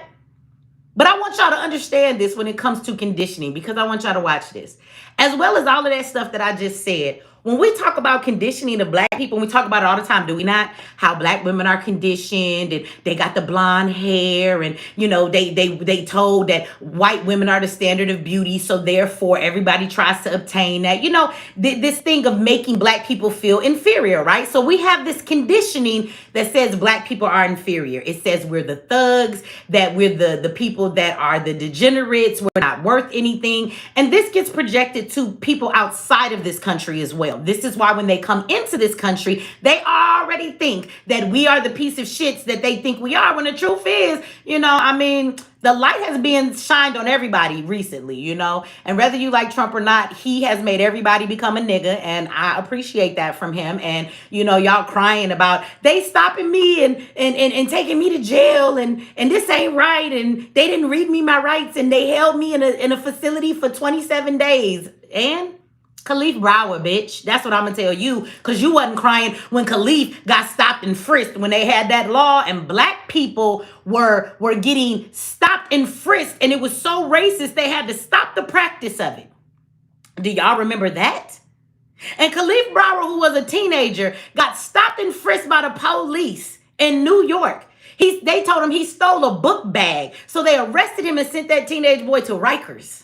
But I want y'all to understand this when it comes to conditioning, because I want y'all to watch this. As well as all of that stuff that I just said, when we talk about conditioning of black people, we talk about it all the time, do we not? How black women are conditioned and they got the blonde hair, and you know, they told that white women are the standard of beauty, so therefore everybody tries to obtain that. You know, this thing of making black people feel inferior, right? So we have this conditioning that says black people are inferior. It says we're the thugs, that we're the people that are the degenerates, we're not worth anything. And this gets projected to people outside of this country as well. This is why when they come into this country, they already think that we are the piece of shits that they think we are, when the truth is, you know, I mean, the light has been shined on everybody recently, you know, and whether you like Trump or not, he has made everybody become a nigga, and I appreciate that from him. And, you know, y'all crying about they stopping me and taking me to jail, and this ain't right, and they didn't read me my rights, and they held me in a facility for 27 days. And Khalif Broward, bitch. That's what I'm gonna tell you, because you wasn't crying when Khalif got stopped and frisked when they had that law, and black people were getting stopped and frisked, and it was so racist they had to stop the practice of it. Do y'all remember that? And Khalif Broward, who was a teenager, got stopped and frisked by the police in New York. They told him he stole a book bag, so they arrested him and sent that teenage boy to Rikers.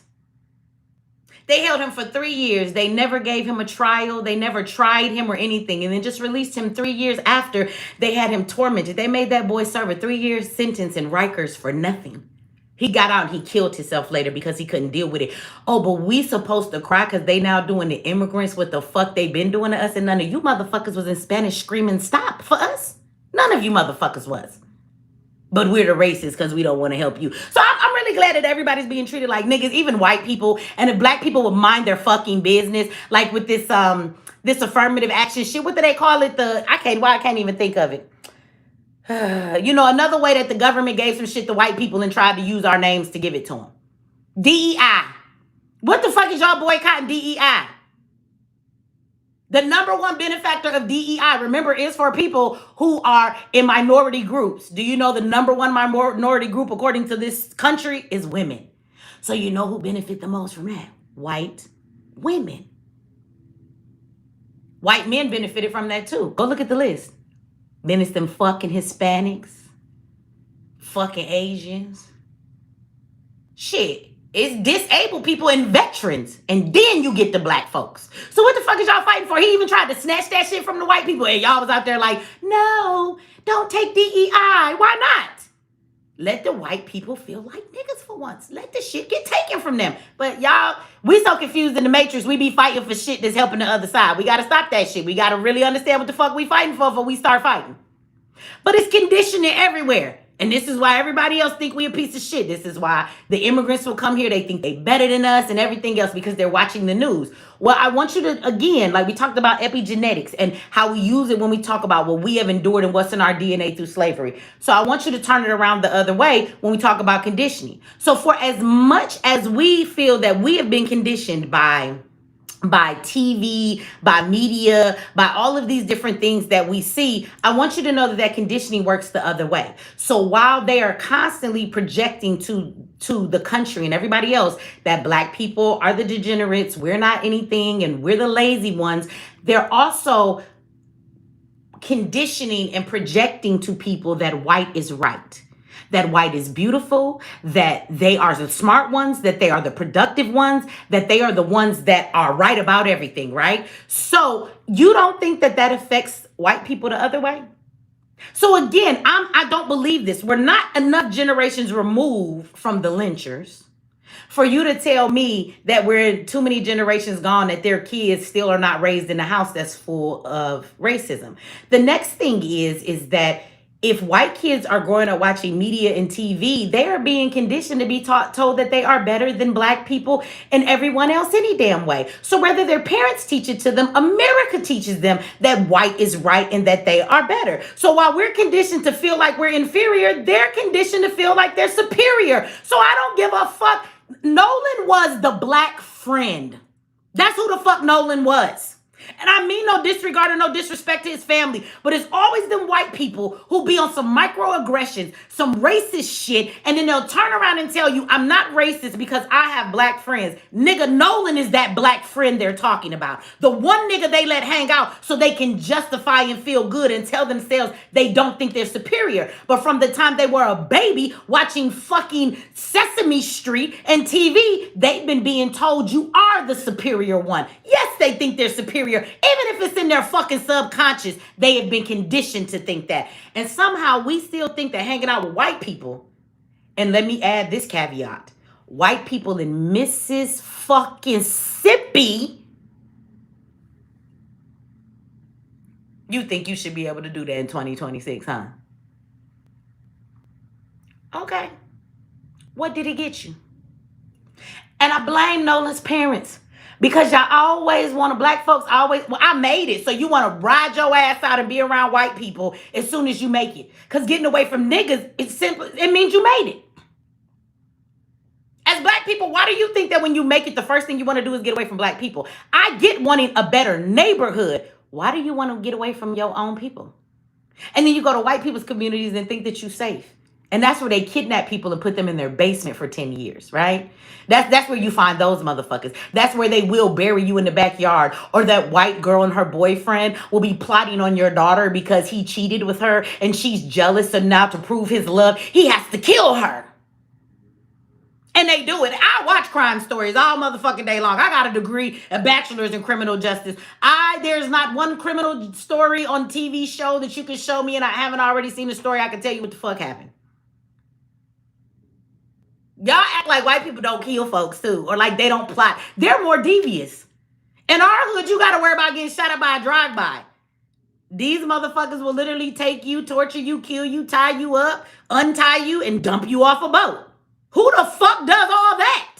They held him for 3 years. They never gave him a trial. They never tried him or anything, and then just released him 3 years after they had him tormented. They made that boy serve a 3-year sentence in Rikers for nothing. He got out and he killed himself later because he couldn't deal with it. Oh, but we supposed to cry because they now doing the immigrants what the fuck they been doing to us, and none of you motherfuckers was in Spanish screaming stop for us. None of you motherfuckers was. But we're the racists because we don't want to help you. So I'm really glad that everybody's being treated like niggas, even white people. And if black people would mind their fucking business, like with this affirmative action shit. What do they call it? I can't even think of it. You know, another way that the government gave some shit to white people and tried to use our names to give it to them. DEI. What the fuck is y'all boycotting DEI? The number one benefactor of DEI, remember, is for people who are in minority groups. Do you know the number one minority group, according to this country, is women? So you know who benefit the most from that? White women. White men benefited from that too. Go look at the list. Then it's them fucking Hispanics, fucking Asians. Shit. It's disabled people and veterans. And then you get the black folks. So what the fuck is y'all fighting for? He even tried to snatch that shit from the white people. And y'all was out there like, no, don't take DEI. Why not? Let the white people feel like niggas for once. Let the shit get taken from them. But y'all, we so confused in the matrix, we be fighting for shit that's helping the other side. We got to stop that shit. We got to really understand what the fuck we fighting for before we start fighting. But it's conditioning everywhere. And this is why everybody else think we a piece of shit. This is why the immigrants will come here. They think they better than us and everything else because they're watching the news. Well, I want you to, again, like we talked about epigenetics and how we use it when we talk about what we have endured and what's in our DNA through slavery. So I want you to turn it around the other way when we talk about conditioning. So for as much as we feel that we have been conditioned by TV, by media, by all of these different things that we see, I want you to know that conditioning works the other way. So while they are constantly projecting to the country and everybody else that black people are the degenerates, we're not anything, and we're the lazy ones, they're also conditioning and projecting to people that white is right. That white is beautiful, that they are the smart ones, that they are the productive ones, that they are the ones that are right about everything, right? So you don't think that that affects white people the other way? So again, I don't believe this. We're not enough generations removed from the lynchers for you to tell me that we're too many generations gone, that their kids still are not raised in a house that's full of racism. The next thing is that if white kids are growing up watching media and TV, they are being conditioned to be told that they are better than black people and everyone else any damn way. So whether their parents teach it to them, America teaches them that white is right and that they are better. So while we're conditioned to feel like we're inferior, they're conditioned to feel like they're superior. So I don't give a fuck. Nolan was the black friend. That's who the fuck Nolan was. And I mean no disregard or no disrespect to his family, but it's always them white people who be on some microaggressions, some racist shit, and then they'll turn around and tell you, I'm not racist because I have black friends. Nigga, Nolan is that black friend they're talking about. The one nigga they let hang out so they can justify and feel good and tell themselves they don't think they're superior. But from the time they were a baby watching fucking Sesame Street and TV, they've been being told you are the superior one. Yes, they think they're superior. Even if it's in their fucking subconscious, they have been conditioned to think that. And somehow we still think that hanging out with white people, and let me add this caveat, white people in Mrs. fucking Sippy, you think you should be able to do that in 2026, huh? Okay. What did it get you? And I blame Nolan's parents. Because y'all always want to, black folks always, well, I made it. So you want to ride your ass out and be around white people as soon as you make it. Because getting away from niggas, it's simple. It means you made it. As black people, why do you think that when you make it, the first thing you want to do is get away from black people? I get wanting a better neighborhood. Why do you want to get away from your own people? And then you go to white people's communities and think that you're safe. And that's where they kidnap people and put them in their basement for 10 years, right? That's where you find those motherfuckers. That's where they will bury you in the backyard. Or that white girl and her boyfriend will be plotting on your daughter because he cheated with her and she's jealous. So now to prove his love, he has to kill her. And they do it. I watch crime stories all motherfucking day long. I got a degree, a bachelor's in criminal justice. There's not one criminal story on TV show that you can show me and I haven't already seen the story. I can tell you what the fuck happened. Y'all act like white people don't kill folks too, or like they don't plot. They're more devious. In our hood, you got to worry about getting shot up by a drive-by. These motherfuckers will literally take you, torture you, kill you, tie you up, untie you, and dump you off a boat. Who the fuck does all that?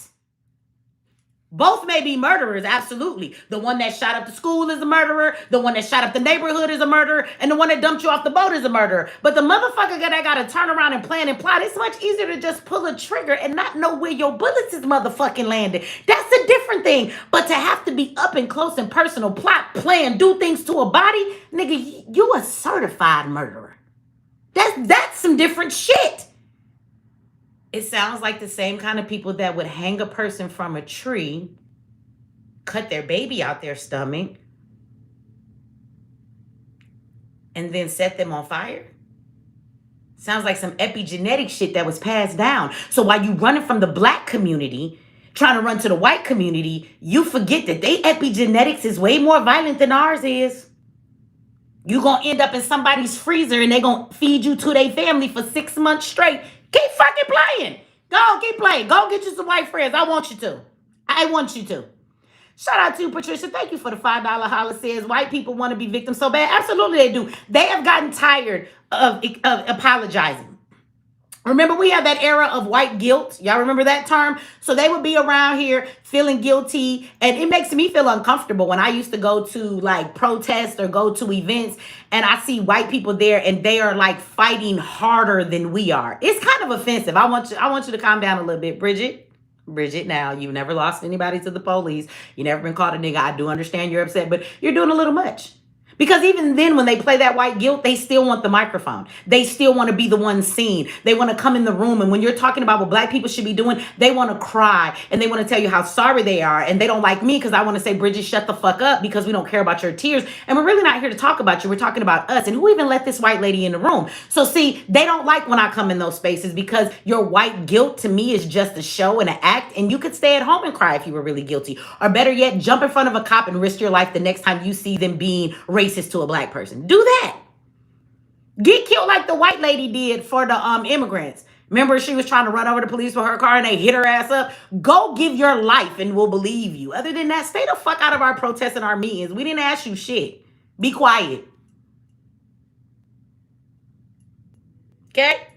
Both may be murderers, absolutely. The one that shot up the school is a murderer. The one that shot up the neighborhood is a murderer. And the one that dumped you off the boat is a murderer. But the motherfucker that got to turn around and plan and plot, it's much easier to just pull a trigger and not know where your bullets is motherfucking landed. That's a different thing. But to have to be up and close and personal, plot, plan, do things to a body, nigga, you a certified murderer. That's some different shit. It sounds like the same kind of people that would hang a person from a tree, cut their baby out their stomach, and then set them on fire. Sounds like some epigenetic shit that was passed down. So while you running from the black community, trying to run to the white community, you forget that they epigenetics is way more violent than ours is. You gonna end up in somebody's freezer and they gonna feed you to their family for 6 months straight. Keep fucking playing. Go, keep playing. Go get you some white friends. I want you to. I want you to. Shout out to Patricia. Thank you for the $5 holla. Says white people want to be victims so bad. Absolutely they do. They have gotten tired of apologizing. Remember, we had that era of white guilt. Y'all remember that term? So they would be around here feeling guilty. And it makes me feel uncomfortable when I used to go to like protests or go to events and I see white people there and they are like fighting harder than we are. It's kind of offensive. I want you to calm down a little bit, Bridget. Bridget, now, you've never lost anybody to the police. You never been called a nigga. I do understand you're upset, but you're doing a little much. Because even then, when they play that white guilt, they still want the microphone. They still want to be the one seen. They want to come in the room. And when you're talking about what black people should be doing, they want to cry. And they want to tell you how sorry they are. And they don't like me because I want to say, Bridget, shut the fuck up because we don't care about your tears. And we're really not here to talk about you. We're talking about us. And who even let this white lady in the room? So see, they don't like when I come in those spaces because your white guilt to me is just a show and an act. And you could stay at home and cry if you were really guilty. Or better yet, jump in front of a cop and risk your life the next time you see them being racist to a black person. Do that. Get killed like the white lady did for the immigrants. Remember, she was trying to run over the police with her car and they hit her ass up. Go give your life and we'll believe you. Other than that, stay the fuck out of our protests and our meetings. We didn't ask you shit. Be quiet. Okay?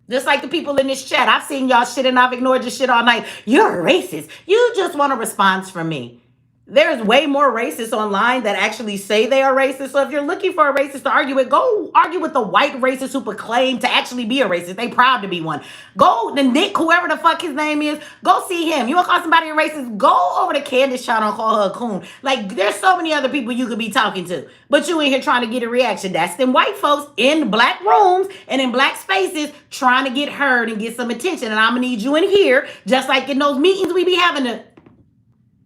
Just like the people in this chat. I've seen y'all shit and I've ignored your shit all night. You're a racist. You just want a response from me. There's way more racists online that actually say they are racist. So if you're looking for a racist to argue with, go argue with the white racist who proclaim to actually be a racist. They proud to be one. Go to Nick, whoever the fuck his name is, go see him. You want to call somebody a racist? Go over to Candace channel and call her a coon. Like, there's so many other people you could be talking to. But you in here trying to get a reaction. That's them white folks in black rooms and in black spaces trying to get heard and get some attention. And I'm going to need you in here, just like in those meetings we be having to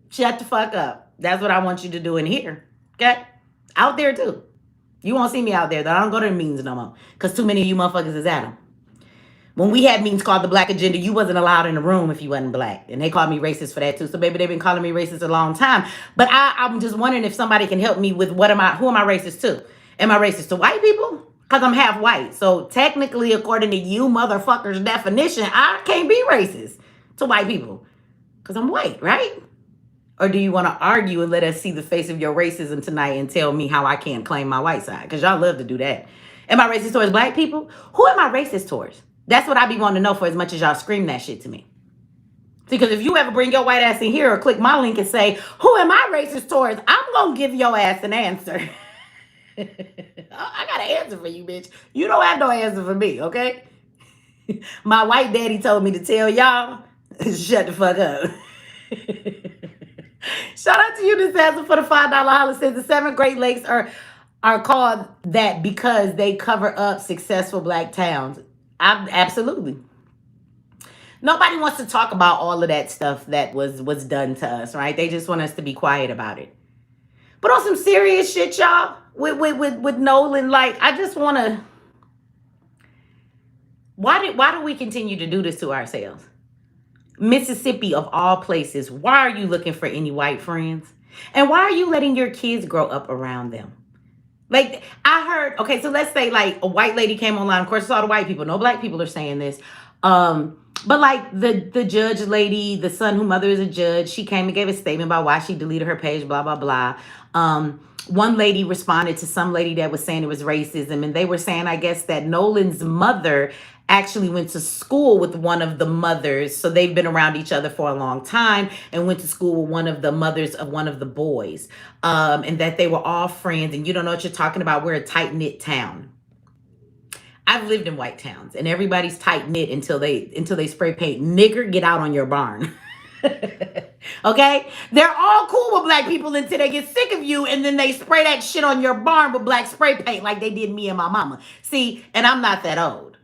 shut the fuck up. That's what I want you to do in here. Okay? Out there too. You won't see me out there though. I don't go to the meetings no more. Because too many of you motherfuckers is at them. When we had meetings called the Black Agenda, you wasn't allowed in the room if you wasn't black. And they called me racist for that too. So baby, they've been calling me racist a long time. But I'm just wondering if somebody can help me with who am I racist to? Am I racist to white people? Because I'm half white. So technically, according to you motherfuckers' definition, I can't be racist to white people. Because I'm white, right? Or do you want to argue and let us see the face of your racism tonight and tell me how I can't claim my white side? Because y'all love to do that. Am I racist towards black people? Who am I racist towards? That's what I be wanting to know for as much as y'all scream that shit to me. Because if you ever bring your white ass in here or click my link and say, who am I racist towards? I'm going to give your ass an answer. I got an answer for you, bitch. You don't have no answer for me, okay? My white daddy told me to tell y'all, shut the fuck up. Shout out to you, Disaster, for the $5 holler. Says the 7 Great Lakes are called that because they cover up successful black towns. Absolutely. Nobody wants to talk about all of that stuff that was done to us, right? They just want us to be quiet about it. But on some serious shit, y'all, with Nolan, like, I just want to... Why do we continue to do this to ourselves? Mississippi, of all places, why are you looking for any white friends? And why are you letting your kids grow up around them? Like, I heard, okay, so let's say like a white lady came online. Of course, it's all the white people. No black people are saying this. But like the judge lady, the son whose mother is a judge, she came and gave a statement about why she deleted her page, blah, blah, blah. One lady responded to some lady that was saying it was racism. And they were saying, I guess, that Nolan's mother actually went to school with one of the mothers. So they've been around each other for a long time and went to school with one of the mothers of one of the boys. And that they were all friends. And you don't know what you're talking about. We're a tight-knit town. I've lived in white towns and everybody's tight-knit until they spray paint nigger get out on your barn. Okay? They're all cool with black people until they get sick of you and then they spray that shit on your barn with black spray paint like they did me and my mama. See, and I'm not that old.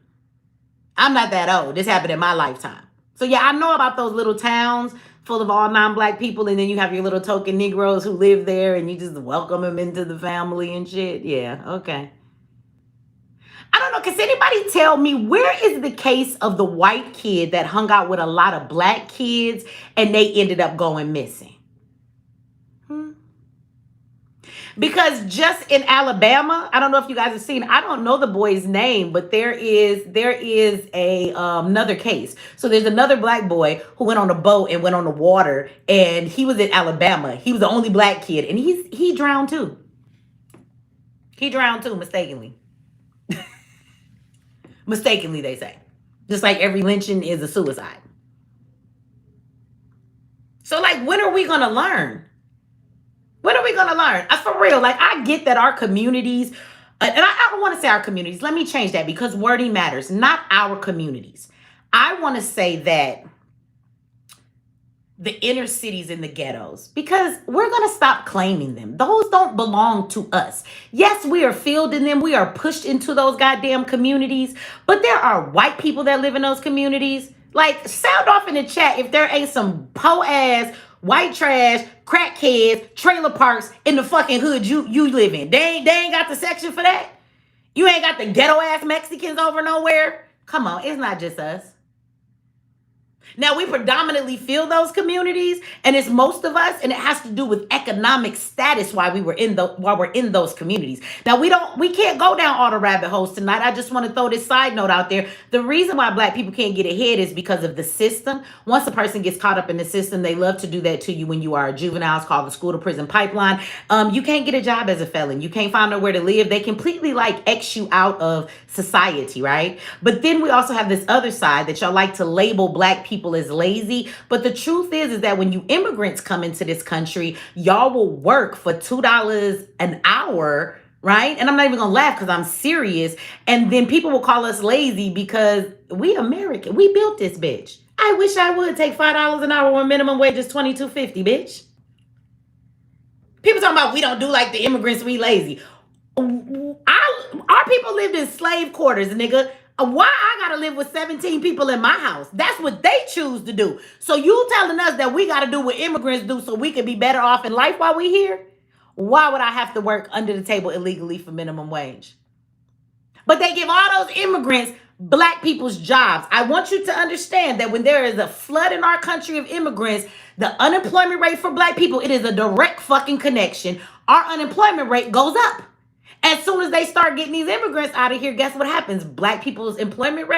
I'm not that old. This happened in my lifetime. So yeah, I know about those little towns full of all non-black people, and then you have your little token Negroes who live there and you just welcome them into the family and shit. Yeah, okay. I don't know. Can anybody tell me where is the case of the white kid that hung out with a lot of black kids and they ended up going missing? Because just in Alabama, I don't know if you guys have seen, I don't know the boy's name, but there is a another case. So there's another black boy who went on a boat and went on the water, and he was in Alabama. He was the only black kid, and he drowned too. He drowned too, mistakenly. Mistakenly, they say. Just like every lynching is a suicide. So like, when are we gonna learn? When are we going to learn? For real, like, I get that our communities, and I don't want to say our communities. Let me change that because wording matters. Not our communities. I want to say that the inner cities and the ghettos, because we're going to stop claiming them. Those don't belong to us. Yes, we are filled in them. We are pushed into those goddamn communities. But there are white people that live in those communities. Like, sound off in the chat if there ain't some po-ass white trash, crackheads, trailer parks in the fucking hood you live in. They ain't got the section for that. You ain't got the ghetto ass Mexicans over nowhere. Come on, it's not just us. Now, we predominantly feel those communities, and it's most of us, and it has to do with economic status while we're in those communities. Now, we can't go down all the rabbit holes tonight. I just want to throw this side note out there. The reason why black people can't get ahead is because of the system. Once a person gets caught up in the system, they love to do that to you when you are a juvenile. It's called the school to prison pipeline. You can't get a job as a felon. You can't find nowhere to live. They completely like X you out of society, right? But then we also have this other side that y'all like to label black people people is lazy. But the truth is that when you immigrants come into this country, y'all will work for $2 an hour, right? And I'm not even gonna laugh because I'm serious. And then people will call us lazy because we American. We built this bitch. I wish I would take $5 an hour when minimum wage is $22.50, bitch. People talking about we don't do like the immigrants, we lazy. Our people lived in slave quarters, nigga. Why I gotta live with 17 people in my house? That's what they choose to do. So you telling us that we gotta do what immigrants do so we can be better off in life while we here? Why would I have to work under the table illegally for minimum wage? But they give all those immigrants black people's jobs. I want you to understand that when there is a flood in our country of immigrants, the unemployment rate for black people, it is a direct fucking connection. Our unemployment rate goes up. As soon as they start getting these immigrants out of here, guess what happens? Black people's unemployment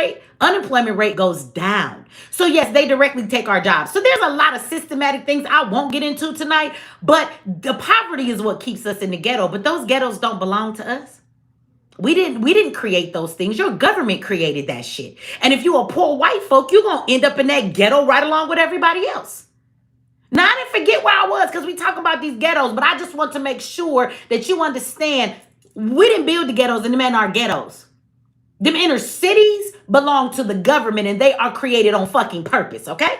rate goes down. So yes, they directly take our jobs. So there's a lot of systematic things I won't get into tonight, but the poverty is what keeps us in the ghetto. But those ghettos don't belong to us. We didn't create those things. Your government created that shit. And if you a poor white folk, you're going to end up in that ghetto right along with everybody else. Now, I didn't forget where I was because we talk about these ghettos, but I just want to make sure that you understand we didn't build the ghettos and them ain't our ghettos. Them inner cities belong to the government and they are created on fucking purpose, okay?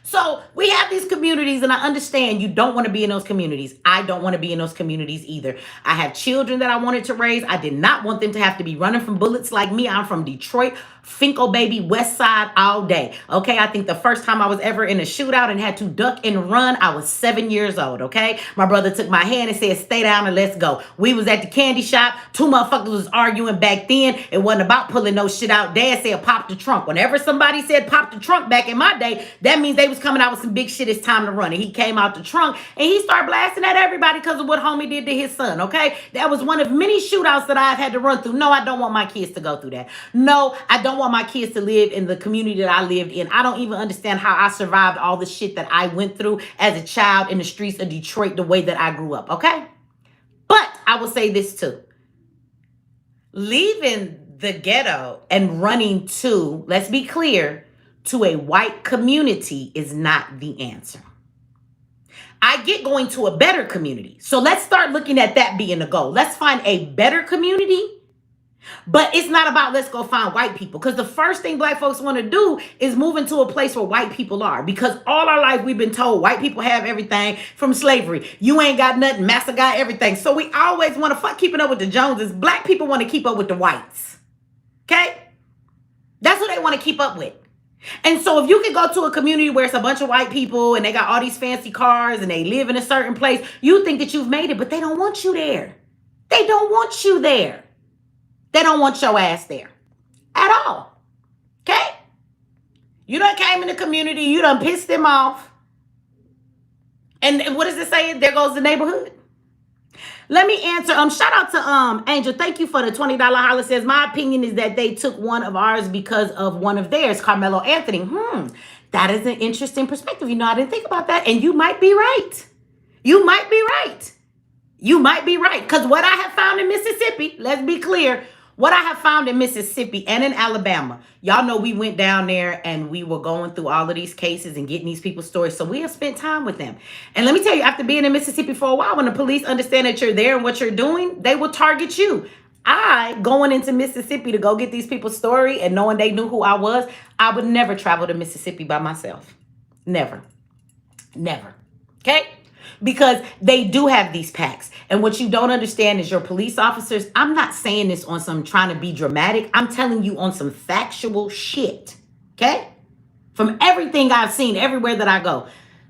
So we have these communities, and I understand you don't want to be in those communities. I don't want to be in those communities either. I have children that I wanted to raise. I did not want them to have to be running from bullets like me. I'm from Detroit, Finko baby, West Side all day. Okay, I think the first time I was ever in a shootout and had to duck and run, I was 7 years old. Okay, my brother took my hand and said, "Stay down and let's go." We was at the candy shop. Two motherfuckers was arguing back then. It wasn't about pulling no shit out. Dad said, "Pop the trunk." Whenever somebody said pop the trunk back in my day, that means they was coming out with some big shit. It's time to run. And he came out the trunk and he started blasting at everybody because of what homie did to his son. Okay, that was one of many shootouts that I've had to run through. No, I don't want my kids to go through that. No, I don't want my kids to live in the community that I lived in. I don't even understand how I survived all the shit that I went through as a child in the streets of Detroit the way that I grew up. Okay, but I will say this too. Leaving the ghetto and running to, let's be clear, to a white community is not the answer. I get going to a better community. So let's start looking at that being the goal. Let's find a better community, but it's not about let's go find white people, because the first thing black folks want to do is move into a place where white people are, because all our life we've been told white people have everything from slavery. You ain't got nothing, massa got everything. So we always want to fuck keeping up with the Joneses. Black people want to keep up with the whites. Okay? That's what they want to keep up with. And so if you can go to a community where it's a bunch of white people and they got all these fancy cars and they live in a certain place, you think that you've made it, but they don't want you there. They don't want you there. They don't want your ass there at all. Okay? You done came in the community, you done pissed them off. And what does it say? There goes the neighborhood. Let me answer. Shout out to Angel. Thank you for the $20 holler. Says, my opinion is that they took one of ours because of one of theirs, Carmelo Anthony. That is an interesting perspective. You know, I didn't think about that. And you might be right. You might be right. You might be right. Because what I have found in Mississippi, let's be clear, what I have found in Mississippi and in Alabama, y'all know we went down there and we were going through all of these cases and getting these people's stories. So we have spent time with them. And let me tell you, after being in Mississippi for a while, when the police understand that you're there and what you're doing, they will target you. Going into Mississippi to go get these people's story and knowing they knew who I was, I would never travel to Mississippi by myself. Never. Never. Okay? Because they do have these packs. And what you don't understand is your police officers, I'm not saying this on some trying to be dramatic. I'm telling you on some factual shit. Okay? From everything I've seen, everywhere that I go.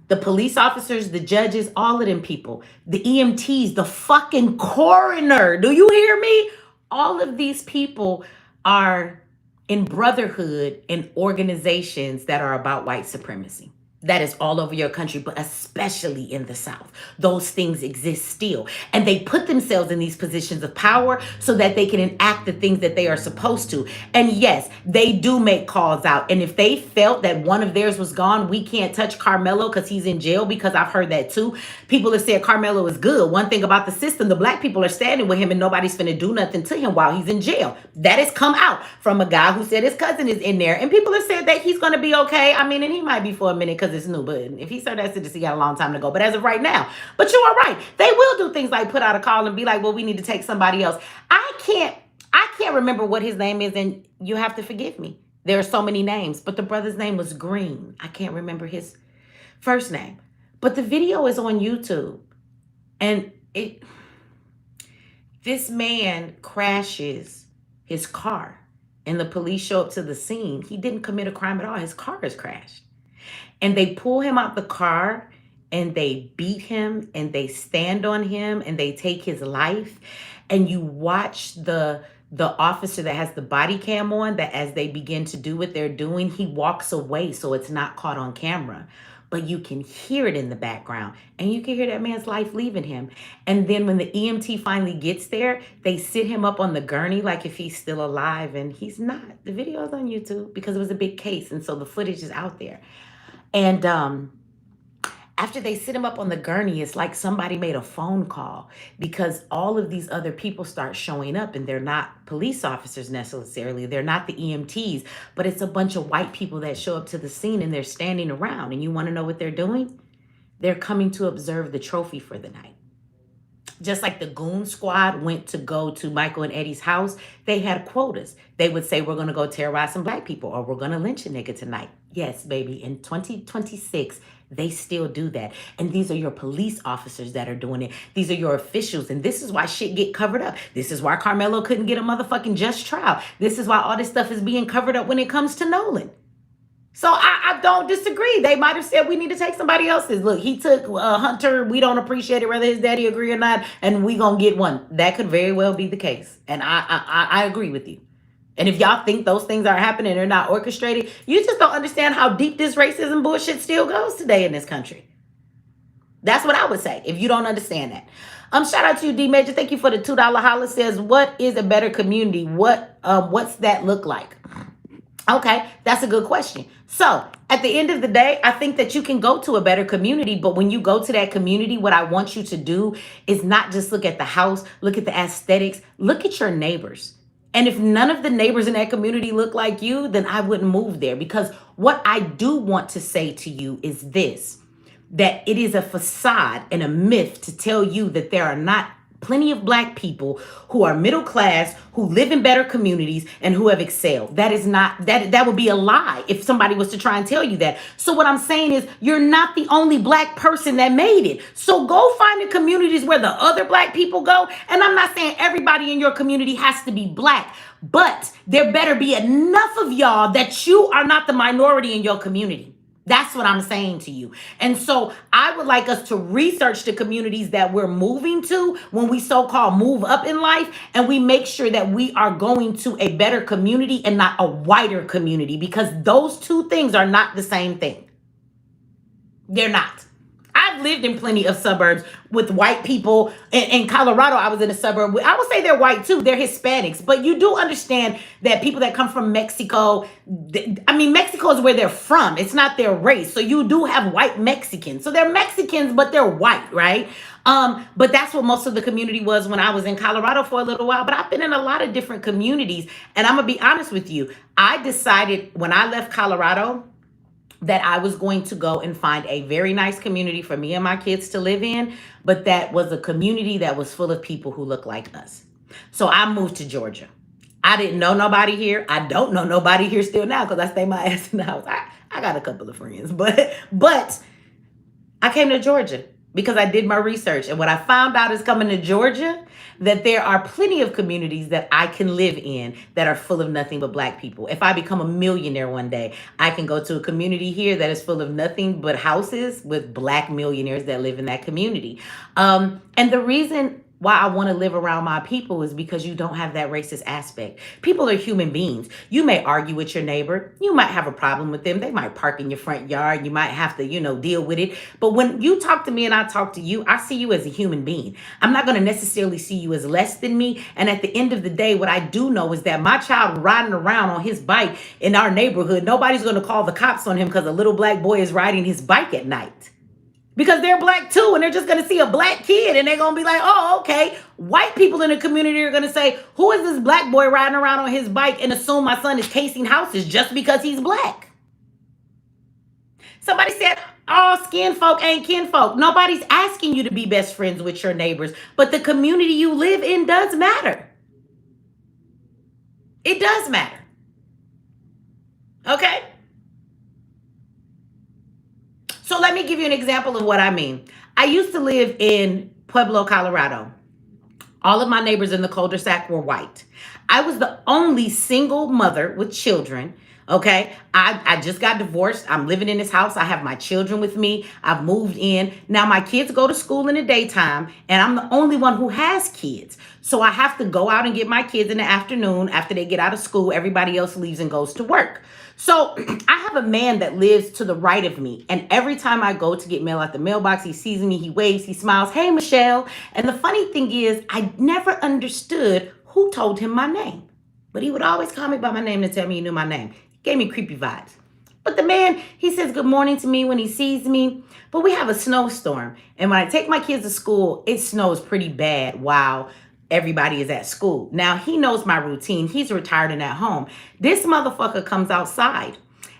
The police officers, the judges, all of them people. The EMTs, the fucking coroner. Do you hear me? All of these people are in brotherhood in organizations that are about white supremacy. That is all over your country, but especially in the South. Those things exist still. And they put themselves in these positions of power so that they can enact the things that they are supposed to. And yes, they do make calls out. And if they felt that one of theirs was gone, we can't touch Carmelo because he's in jail, because I've heard that too. People have said Carmelo is good. One thing about the system, the black people are standing with him and nobody's finna do nothing to him while he's in jail. That has come out from a guy who said his cousin is in there. And people have said that he's going to be okay. I mean, and he might be for a minute because it's new, but if he served that sentence, he got a long time to go. But as of right now, but you are right. They will do things like put out a call and be like, well, we need to take somebody else. I can't remember what his name is, and you have to forgive me. There are so many names, but the brother's name was Green. I can't remember his first name. But the video is on YouTube. And this man crashes his car and the police show up to the scene. He didn't commit a crime at all. His car is crashed. And they pull him out the car and they beat him and they stand on him and they take his life. And you watch the officer that has the body cam on, that as they begin to do what they're doing, he walks away so it's not caught on camera. But you can hear it in the background and you can hear that man's life leaving him. And then when the EMT finally gets there, they sit him up on the gurney like if he's still alive, and he's not. The video is on YouTube because it was a big case, and so the footage is out there. And after they sit him up on the gurney, it's like somebody made a phone call, because all of these other people start showing up, and they're not police officers necessarily. They're not the EMTs, but it's a bunch of white people that show up to the scene, and they're standing around. And you want to know what they're doing? They're coming to observe the trophy for the night. Just like the goon squad went to go to Michael and Eddie's house, they had quotas. They would say, we're going to go terrorize some black people, or we're going to lynch a nigga tonight. Yes, baby. In 2026, they still do that. And these are your police officers that are doing it. These are your officials. And this is why shit get covered up. This is why Carmelo couldn't get a motherfucking just trial. This is why all this stuff is being covered up when it comes to Nolan. So I don't disagree. They might have said we need to take somebody else's. Look, he took Hunter. We don't appreciate it, whether his daddy agree or not, and we gonna get one. That could very well be the case. And I agree with you. And if y'all think those things are happening, they're not orchestrated, you just don't understand how deep this racism bullshit still goes today in this country. That's what I would say if you don't understand that. Shout out to you, D Major. Thank you for the $2 holla. Says, what is a better community? What's that look like? Okay, that's a good question. So at the end of the day, I think that you can go to a better community, but when you go to that community, what I want you to do is not just look at the house, look at the aesthetics, look at your neighbors. And if none of the neighbors in that community look like you, then I wouldn't move there. Because what I do want to say to you is this, that it is a facade and a myth to tell you that there are not plenty of black people who are middle class, who live in better communities, and who have excelled. That is not, that would be a lie if somebody was to try and tell you that. So what I'm saying is, you're not the only black person that made it. So go find the communities where the other black people go. And I'm not saying everybody in your community has to be black, but there better be enough of y'all that you are not the minority in your community. That's what I'm saying to you. And so I would like us to research the communities that we're moving to when we so-called move up in life, and we make sure that we are going to a better community and not a whiter community, because those two things are not the same thing. They're not. I've lived in plenty of suburbs with white people. In Colorado, I was in a suburb. I would say they're white too. They're Hispanics. But you do understand that people that come from Mexico, I mean, Mexico is where they're from. It's not their race. So you do have white Mexicans. So they're Mexicans, but they're white, right? But that's what most of the community was when I was in Colorado for a little while. But I've been in a lot of different communities. And I'm going to be honest with you. I decided when I left Colorado that I was going to go and find a very nice community for me and my kids to live in, but that was a community that was full of people who look like us. So I moved to Georgia. I didn't know nobody here. I don't know nobody here still now because I stay my ass in the house. I got a couple of friends, but I came to Georgia because I did my research. And what I found out is coming to Georgia, that there are plenty of communities that I can live in that are full of nothing but black people. If I become a millionaire one day, I can go to a community here that is full of nothing but houses with black millionaires that live in that community. And the reason why I want to live around my people is because you don't have that racist aspect. People are human beings. You may argue with your neighbor. You might have a problem with them. They might park in your front yard. You might have to, deal with it. But when you talk to me and I talk to you, I see you as a human being. I'm not going to necessarily see you as less than me. And at the end of the day, what I do know is that my child riding around on his bike in our neighborhood, nobody's going to call the cops on him because a little black boy is riding his bike at night. Because they're black too, and they're just going to see a black kid, and they're going to be like, oh, okay. White people in the community are going to say, who is this black boy riding around on his bike, and assume my son is casing houses just because he's black. Somebody said, all skin folk ain't kin folk. Nobody's asking you to be best friends with your neighbors, but the community you live in does matter. It does matter. Okay? So let me give you an example of what I mean. I used to live in Pueblo, Colorado. All of my neighbors in the cul-de-sac were white. I was the only single mother with children. Okay. I just got divorced. I'm living in this house. I have my children with me. I've moved in. Now my kids go to school in the daytime, and I'm the only one who has kids. So I have to go out and get my kids in the afternoon after they get out of school. Everybody else leaves and goes to work. So I have a man that lives to the right of me. And every time I go to get mail at the mailbox, he sees me, he waves, he smiles. Hey, Michelle. And the funny thing is, I never understood who told him my name. But he would always call me by my name to tell me he knew my name. Gave me creepy vibes. But the man, he says good morning to me when he sees me. But we have a snowstorm. And when I take my kids to school, it snows pretty bad while everybody is at school. Now, he knows my routine. He's retired and at home. This motherfucker comes outside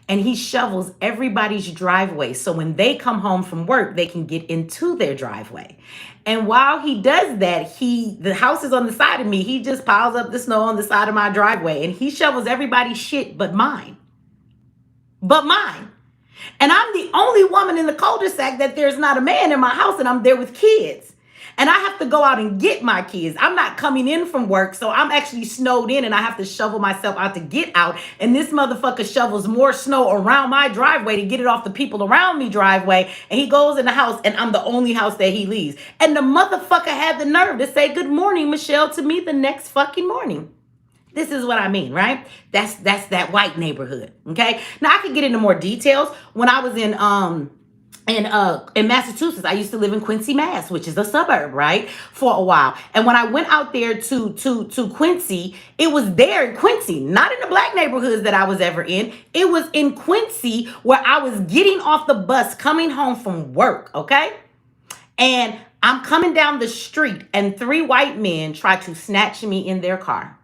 and he shovels everybody's driveway. So when they come home from work, they can get into their driveway. And while he does that, the house is on the side of me. He just piles up the snow on the side of my driveway and he shovels everybody's shit but mine. But mine. And I'm the only woman in the cul-de-sac that there's not a man in my house, and I'm there with kids. And I have to go out and get my kids. I'm not coming in from work, so I'm actually snowed in and I have to shovel myself out to get out. And this motherfucker shovels more snow around my driveway to get it off the people around me driveway. And he goes in the house and I'm the only house that he leaves. And the motherfucker had the nerve to say, good morning, Michelle, to me the next fucking morning. This is what I mean, right? That's that white neighborhood, okay? Now, I could get into more details. When I was in Massachusetts, I used to live in Quincy, Mass, which is a suburb, right? For a while. And when I went out there to Quincy, it was there in Quincy, not in the black neighborhoods that I was ever in. It was in Quincy where I was getting off the bus, coming home from work, okay? And I'm coming down the street and 3 white men try to snatch me in their car.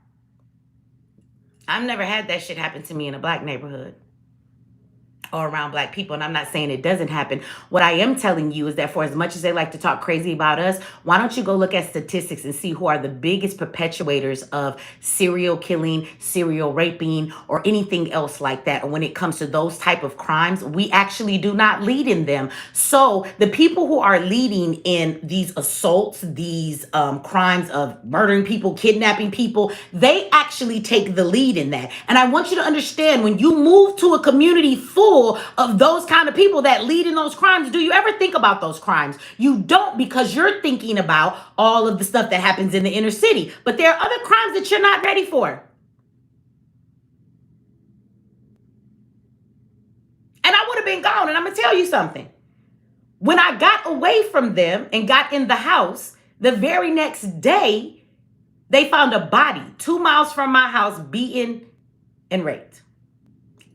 I've never had that shit happen to me in a black neighborhood or around black people. And I'm not saying it doesn't happen. What I am telling you is that for as much as they like to talk crazy about us, why don't you go look at statistics and see who are the biggest perpetuators of serial killing, serial raping, or anything else like that. Or when it comes to those type of crimes, we actually do not lead in them. So the people who are leading in these assaults, these crimes of murdering people, kidnapping people, they actually take the lead in that. And I want you to understand, when you move to a community full of those kind of people that lead in those crimes, do you ever think about those crimes? You don't, because you're thinking about all of the stuff that happens in the inner city. But there are other crimes that you're not ready for. And I would have been gone. And I'm going to tell you something. When I got away from them and got in the house, the very next day, they found a body 2 miles from my house, beaten and raped.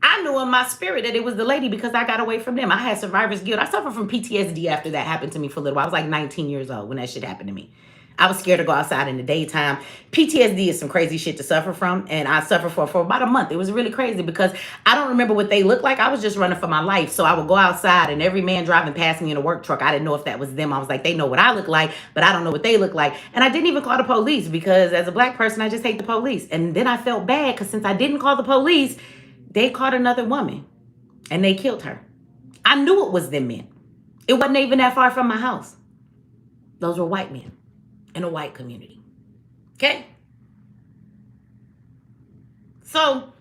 I knew in my spirit that it was the lady because I got away from them. I had survivor's guilt. I suffered from PTSD after that happened to me for a little while. I was like 19 years old when that shit happened to me. I was scared to go outside in the daytime. PTSD is some crazy shit to suffer from. And I suffered for about a month. It was really crazy because I don't remember what they looked like. I was just running for my life. So I would go outside and every man driving past me in a work truck, I didn't know if that was them. I was like, they know what I look like, but I don't know what they look like. And I didn't even call the police because as a black person, I just hate the police. And then I felt bad because since I didn't call the police, they caught another woman and they killed her. I knew it was them men. It wasn't even that far from my house. Those were white men in a white community. Okay? So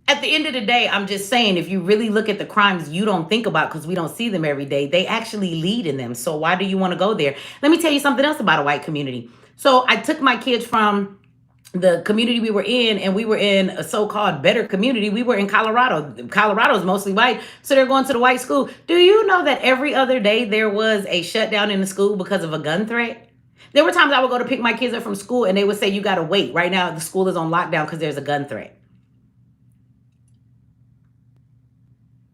at the end of the day, I'm just saying, if you really look at the crimes you don't think about because we don't see them every day, they actually lead in them. So why do you want to go there? Let me tell you something else about a white community. So I took my kids from the community we were in, and we were in a so-called better community. We were in Colorado. Colorado is mostly white, so they're going to the white school. Do you know that every other day there was a shutdown in the school because of a gun threat? There were times I would go to pick my kids up from school and they would say, you got to wait. Right now, the school is on lockdown because there's a gun threat.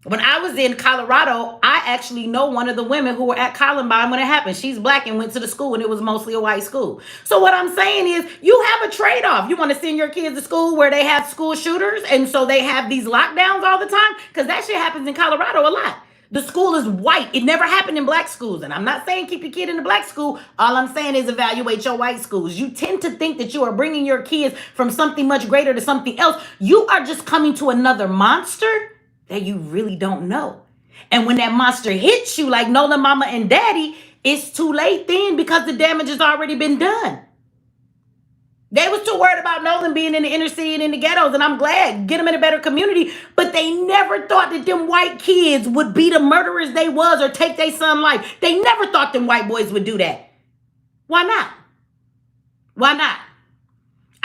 When I was in Colorado, I actually know one of the women who were at Columbine when it happened. She's black and went to the school, and it was mostly a white school. So what I'm saying is, you have a trade-off. You want to send your kids to school where they have school shooters, and so they have these lockdowns all the time? Because that shit happens in Colorado a lot. The school is white. It never happened in black schools. And I'm not saying keep your kid in the black school. All I'm saying is evaluate your white schools. You tend to think that you are bringing your kids from something much greater to something else. You are just coming to another monster that you really don't know. And when that monster hits you like Nolan mama and daddy, it's too late then because the damage has already been done. They was too worried about Nolan being in the inner city and in the ghettos, and I'm glad, get them in a better community, but they never thought that them white kids would be the murderers they was or take their son's life. They never thought them white boys would do that. Why not? Why not?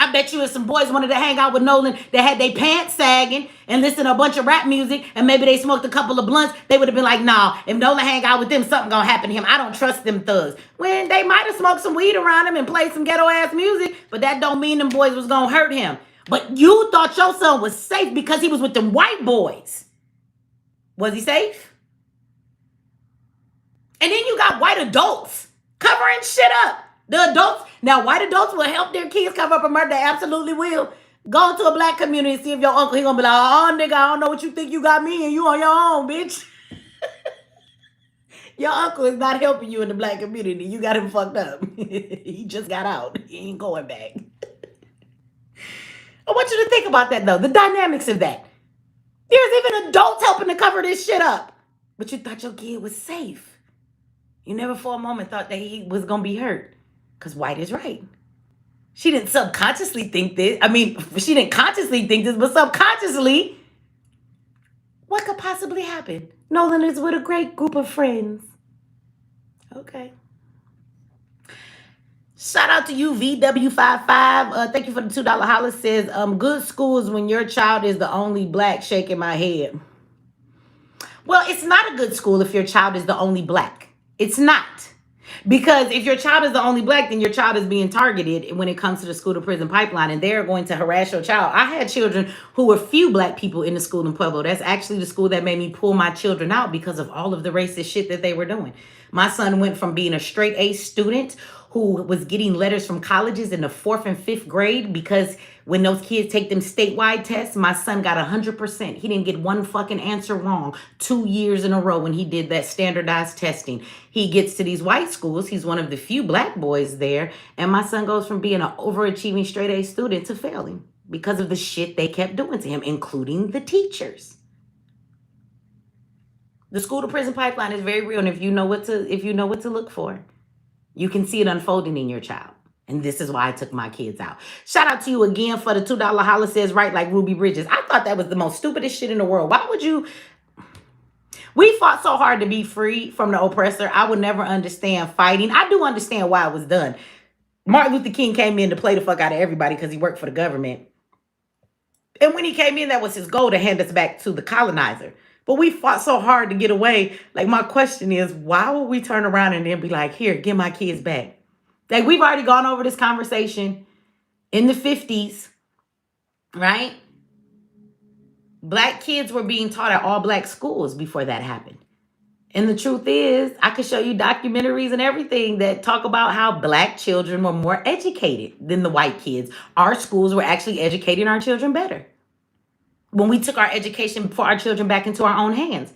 I bet you if some boys wanted to hang out with Nolan, they had their pants sagging and listen to a bunch of rap music, and maybe they smoked a couple of blunts, they would have been like, nah, if Nolan hang out with them, something gonna happen to him. I don't trust them thugs. When they might have smoked some weed around him and played some ghetto ass music, but that don't mean them boys was gonna hurt him. But you thought your son was safe because he was with them white boys. Was he safe? And then you got white adults covering shit up. The adults, now white adults will help their kids cover up a murder. They absolutely will. Go to a black community and see if your uncle, he gonna be like, oh nigga, I don't know what you think you got me and you on your own, bitch. Your uncle is not helping you in the black community. You got him fucked up. He just got out. He ain't going back. I want you to think about that though, the dynamics of that. There's even adults helping to cover this shit up. But you thought your kid was safe. You never for a moment thought that he was gonna be hurt. Because white is right. She didn't subconsciously think this. I mean, she didn't consciously think this, but subconsciously, what could possibly happen? Nolan is with a great group of friends. Okay. Shout out to you, VW55. Thank you for the $2 holler. Says, good schools when your child is the only black. Shaking my head. Well, it's not a good school if your child is the only black. It's not. Because if your child is the only black, then your child is being targeted when it comes to the school to prison pipeline, and they're going to harass your child. I had children who were few black people in the school in Pueblo. That's actually the school that made me pull my children out because of all of the racist shit that they were doing. My son went from being a straight A student who was getting letters from colleges in the 4th and 5th grade because when those kids take them statewide tests, my son got 100%. He didn't get one fucking answer wrong 2 years in a row when he did that standardized testing. He gets to these white schools. He's one of the few black boys there. And my son goes from being an overachieving straight A student to failing because of the shit they kept doing to him, including the teachers. The school to prison pipeline is very real. And if you know what to look for, you can see it unfolding in your child. And this is why I took my kids out. Shout out to you again for the $2 holler. Says right like Ruby Bridges. I thought that was the most stupidest shit in the world. Why would you? We fought so hard to be free from the oppressor. I would never understand fighting. I do understand why it was done. Martin Luther King came in to play the fuck out of everybody because he worked for the government. And when he came in, that was his goal, to hand us back to the colonizer. But we fought so hard to get away. Like, my question is, why would we turn around and then be like, here, give my kids back? Like, we've already gone over this conversation in the 50s, right? Black kids were being taught at all black schools before that happened. And the truth is, I could show you documentaries and everything that talk about how black children were more educated than the white kids. Our schools were actually educating our children better when we took our education for our children back into our own hands.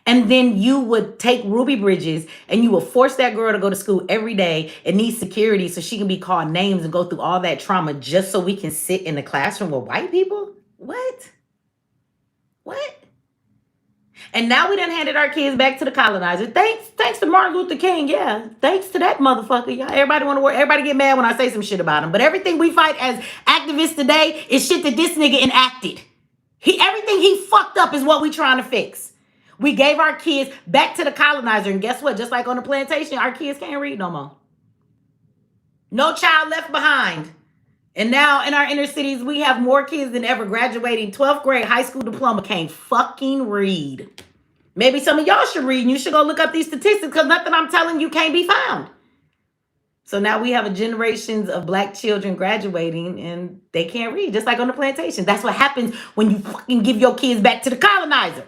And then you would take Ruby Bridges and you would force that girl to go to school every day and need security so she can be called names and go through all that trauma just so we can sit in the classroom with white people? What? And now we done handed our kids back to the colonizer. Thanks to Martin Luther King. Yeah, thanks to that motherfucker. Yeah, everybody want to work. Everybody get mad when I say some shit about him. But everything we fight as activists today is shit that this nigga enacted. Everything he fucked up is what we trying to fix. We gave our kids back to the colonizer, and guess what? Just like on the plantation, our kids can't read no more. No child left behind. And now in our inner cities, we have more kids than ever graduating 12th grade high school diploma can't fucking read. Maybe some of y'all should read and you should go look up these statistics because nothing I'm telling you can't be found. So now we have a generations of black children graduating and they can't read, just like on the plantation. That's what happens when you fucking give your kids back to the colonizer.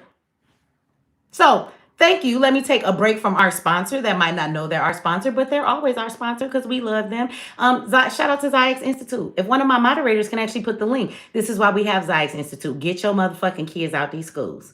So thank you. Let me take a break from our sponsor that might not know they're our sponsor, but they're always our sponsor because we love them. Shout out to Mechee X Institute. If one of my moderators can actually put the link, this is why we have Mechee X Institute. Get your motherfucking kids out these schools.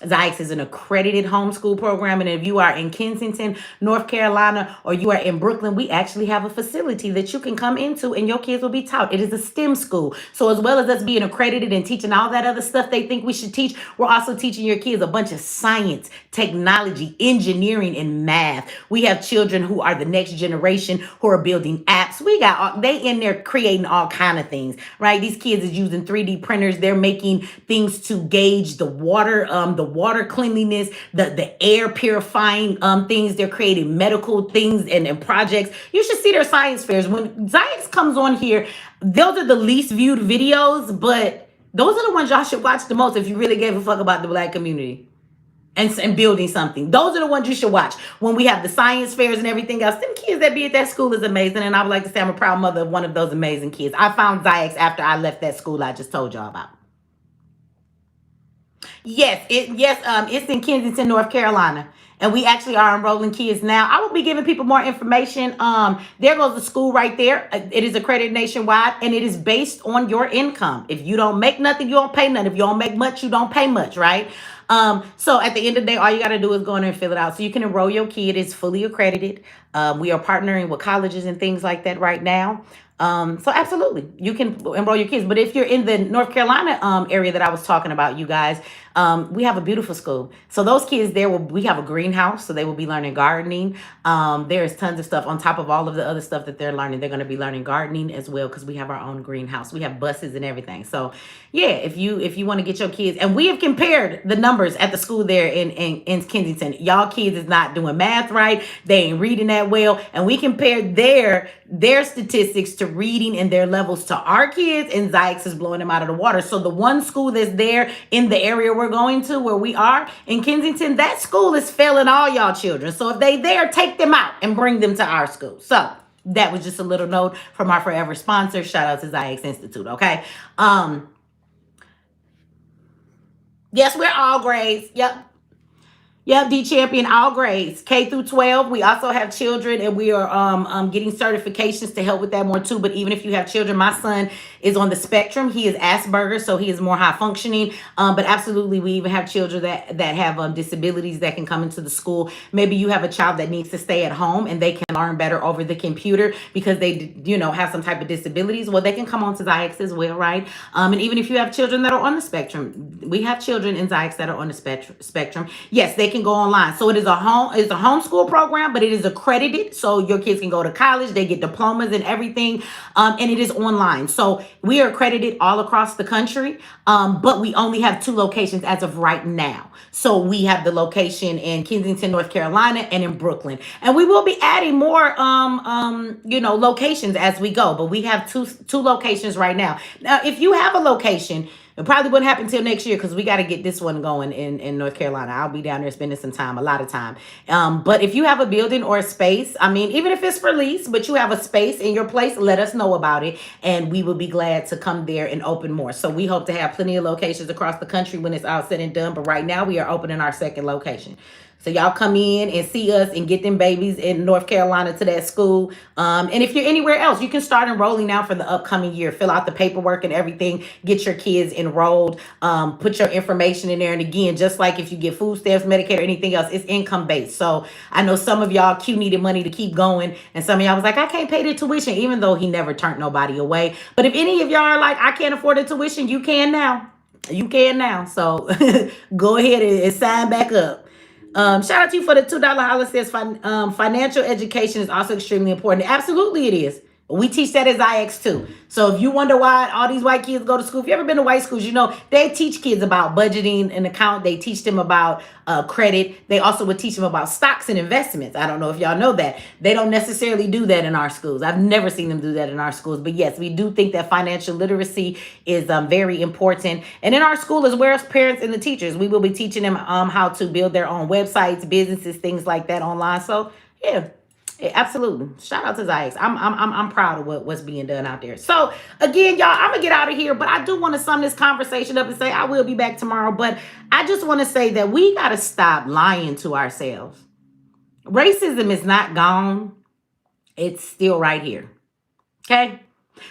Mechee X is an accredited homeschool program, and if you are in Kensington, North Carolina, or you are in Brooklyn, we actually have a facility that you can come into and your kids will be taught. It is a STEM school. So as well as us being accredited and teaching all that other stuff they think we should teach, we're also teaching your kids a bunch of science, technology, engineering, and math. We have children who are the next generation who are building apps. They in there creating all kind of things, right? These kids is using 3D printers. They're making things to gauge the water cleanliness, the air purifying things. They're creating medical things and projects. You should see their science fairs. When Mechee X comes on here, those are the least viewed videos, but those are the ones y'all should watch the most if you really gave a fuck about the black community and building something. Those are the ones you should watch when we have the science fairs and everything else. Them kids that be at that school is amazing, and I would like to say I'm a proud mother of one of those amazing kids. I found Mechee X after I left that school I just told y'all about. It's in Kensington, North Carolina. And we actually are enrolling kids now. I will be giving people more information. There goes the school right there. It is accredited nationwide, and it is based on your income. If you don't make nothing, you don't pay nothing. If you don't make much, you don't pay much, right? So at the end of the day, all you got to do is go in there and fill it out. So you can enroll your kid. It's fully accredited. We are partnering with colleges and things like that right now. So absolutely, you can enroll your kids. But if you're in the North Carolina area that I was talking about, you guys, we have a beautiful school. So those kids there, we have a greenhouse, so they will be learning gardening. There's tons of stuff on top of all of the other stuff that they're learning. They're going to be learning gardening as well because we have our own greenhouse. We have buses and everything. So yeah, if you want to get your kids, and we have compared the numbers at the school there in Kensington. Y'all kids is not doing math right. They ain't reading that well, and we compared their statistics to reading and their levels to our kids, and Mechee X is blowing them out of the water. So the one school that's there in the area we're going to, where we are in Kensington, that school is failing all y'all children. So if they there, take them out and bring them to our school. So that was just a little note from our forever sponsor. Shout out to Mechee X Institute. Okay. Yes, we're all grades. Yep, D Champion, all grades, K through 12. We also have children, and we are getting certifications to help with that more too. But even if you have children, my son is on the spectrum. He is Asperger's, so he is more high functioning. But absolutely, we even have children that have disabilities that can come into the school. Maybe you have a child that needs to stay at home and they can learn better over the computer because they, have some type of disabilities. Well, they can come on to Mechee X as well, right? And even if you have children that are on the spectrum, we have children in Mechee X that are on the spectrum. Yes, they can go online. So it's a homeschool program, but it is accredited. So your kids can go to college, they get diplomas and everything. And it is online. So we are accredited all across the country. But we only have 2 locations as of right now. So we have the location in Kensington, North Carolina, and in Brooklyn. And we will be adding more locations as we go. But we have two locations right now. Now, if you have a location, it probably wouldn't happen till next year because we got to get this one going in North Carolina. I'll be down there spending some time, a lot of time. But if you have a building or a space, even if it's for lease, but you have a space in your place, let us know about it. And we will be glad to come there and open more. So we hope to have plenty of locations across the country when it's all said and done. But right now we are opening our 2nd location. So y'all come in and see us and get them babies in North Carolina to that school. And if you're anywhere else, you can start enrolling now for the upcoming year. Fill out the paperwork and everything. Get your kids enrolled. Put your information in there. And again, just like if you get food stamps, Medicaid, or anything else, it's income based. So I know some of y'all Q needed money to keep going. And some of y'all was like, I can't pay the tuition, even though he never turned nobody away. But if any of y'all are like, I can't afford the tuition, you can now. You can now. So go ahead and sign back up. Shout out to you for the $2 holler. Says financial education is also extremely important. Absolutely it is. We teach that as IX too. So if you wonder why all these white kids go to school, if you ever been to white schools, you know they teach kids about budgeting and account. They teach them about credit. They also would teach them about stocks and investments. I don't know if y'all know that. They don't necessarily do that in our schools. I've never seen them do that in our schools. But yes, we do think that financial literacy is very important. And in our school, as well as parents and the teachers, we will be teaching them how to build their own websites, businesses, things like that online. So yeah. Yeah, absolutely. Shout out to Zayx. I'm proud of what's being done out there. So again, y'all, I'm gonna get out of here, but I do want to sum this conversation up and say I will be back tomorrow. But I just want to say that we gotta stop lying to ourselves. Racism is not gone. It's still right here. Okay?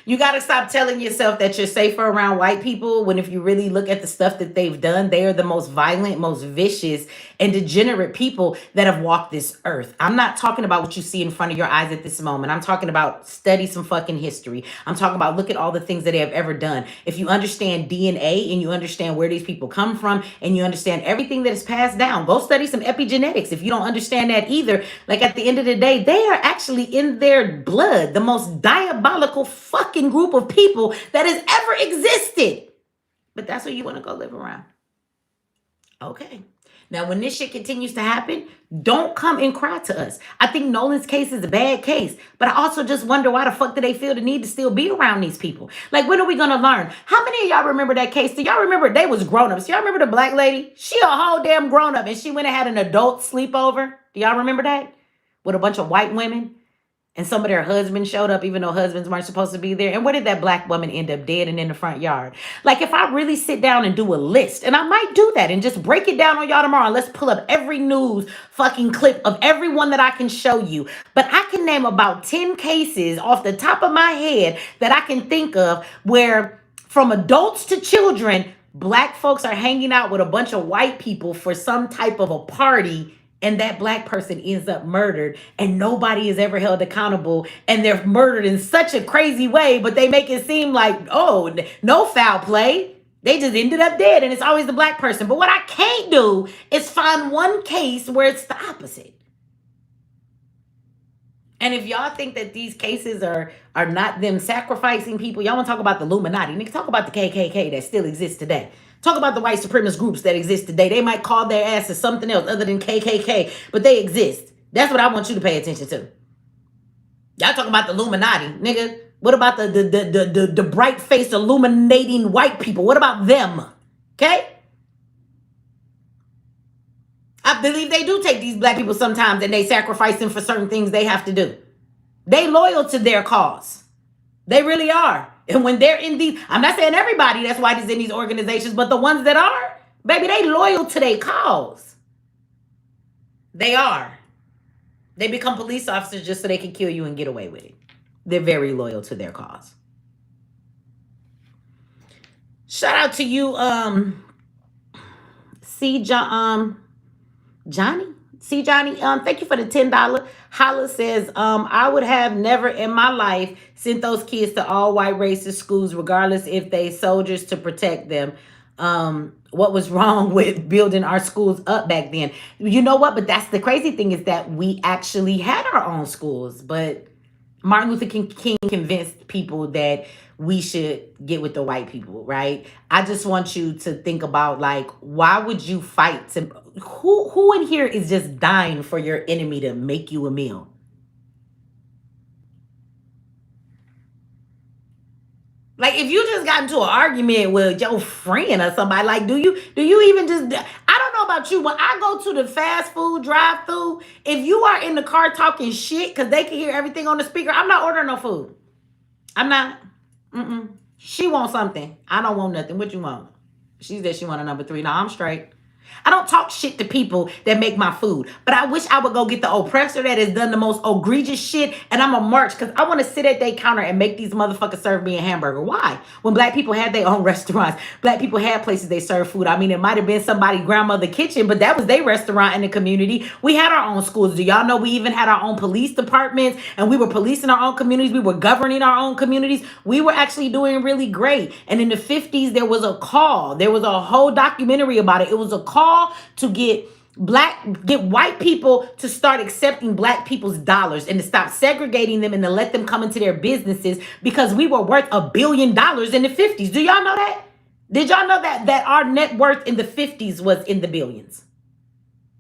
You got to stop telling yourself that you're safer around white people when if you really look at the stuff that they've done, they are the most violent, most vicious, and degenerate people that have walked this earth. I'm not talking about what you see in front of your eyes at this moment. I'm talking about study some fucking history. I'm talking about look at all the things that they have ever done. If you understand DNA and you understand where these people come from and you understand everything that is passed down, go study some epigenetics. If you don't understand that either, like at the end of the day, they are actually in their blood the most diabolical fucking group of people that has ever existed. But that's where you want to go live around. Okay. Now, when this shit continues to happen, don't come and cry to us. I think Nolan's case is a bad case, but I also just wonder why the fuck do they feel the need to still be around these people? Like, when are we going to learn? How many of y'all remember that case? Do y'all remember they was grown-ups? Y'all remember the black lady? She a whole damn grown-up, and she went and had an adult sleepover. Do y'all remember that? With a bunch of white women? And some of their husbands showed up even though husbands weren't supposed to be there. And where did that black woman end up? Dead and in the front yard. Like if I really sit down and do a list, and I might do that and just break it down on y'all tomorrow. And let's pull up every news fucking clip of everyone that I can show you. But I can name about 10 cases off the top of my head that I can think of where from adults to children, black folks are hanging out with a bunch of white people for some type of a party. And that black person ends up murdered and nobody is ever held accountable. And they're murdered in such a crazy way, but they make it seem like, oh, no foul play. They just ended up dead and it's always the black person. But what I can't do is find one case where it's the opposite. And if y'all think that these cases are not them sacrificing people, y'all want to talk about the Illuminati. Nigga, talk about the KKK that still exists today. Talk about the white supremacist groups that exist today. They might call their asses something else other than KKK, but they exist. That's what I want you to pay attention to. Y'all talking about the Illuminati, nigga. What about the bright-faced illuminating white people? What about them? Okay? I believe they do take these black people sometimes and they sacrifice them for certain things they have to do. They loyal to their cause. They really are. And when they're in these, I'm not saying everybody that's white is in these organizations, but the ones that are, baby, they loyal to their cause. They are. They become police officers just so they can kill you and get away with it. They're very loyal to their cause. Shout out to you, Johnny. See, Johnny, thank you for the $10. Holla says, I would have never in my life sent those kids to all white racist schools, regardless if they soldiers to protect them. What was wrong with building our schools up back then? You know what? But that's the crazy thing is that we actually had our own schools. But Martin Luther King convinced people that we should get with the white people, right? I just want you to think about, like, why would you fight to... Who in here is just dying for your enemy to make you a meal? Like, if you just got into an argument with your friend or somebody, like, do you even just... I don't know about you. When I go to the fast food drive-thru, if you are in the car talking shit because they can hear everything on the speaker, I'm not ordering no food. I'm not. She wants something. I don't want nothing. What you want? She said she want a number 3. No, I'm straight. I don't talk shit to people that make my food, but I wish I would go get the oppressor that has done the most egregious shit, and I'm a march because I want to sit at their counter and make these motherfuckers serve me a hamburger. Why? When black people had their own restaurants, black people had places they serve food. I mean, it might have been somebody's grandmother kitchen, but that was their restaurant in the community. We had our own schools. Do y'all know we even had our own police departments, and we were policing our own communities. We were governing our own communities. We were actually doing really great. And in the 50s, there was a call. There was a whole documentary about it. It was a call to get Get white people to start accepting black people's dollars and to stop segregating them and to let them come into their businesses, because we were worth $1 billion in the 50s. Do y'all know that? Did y'all know that our net worth in the 50s was in the billions?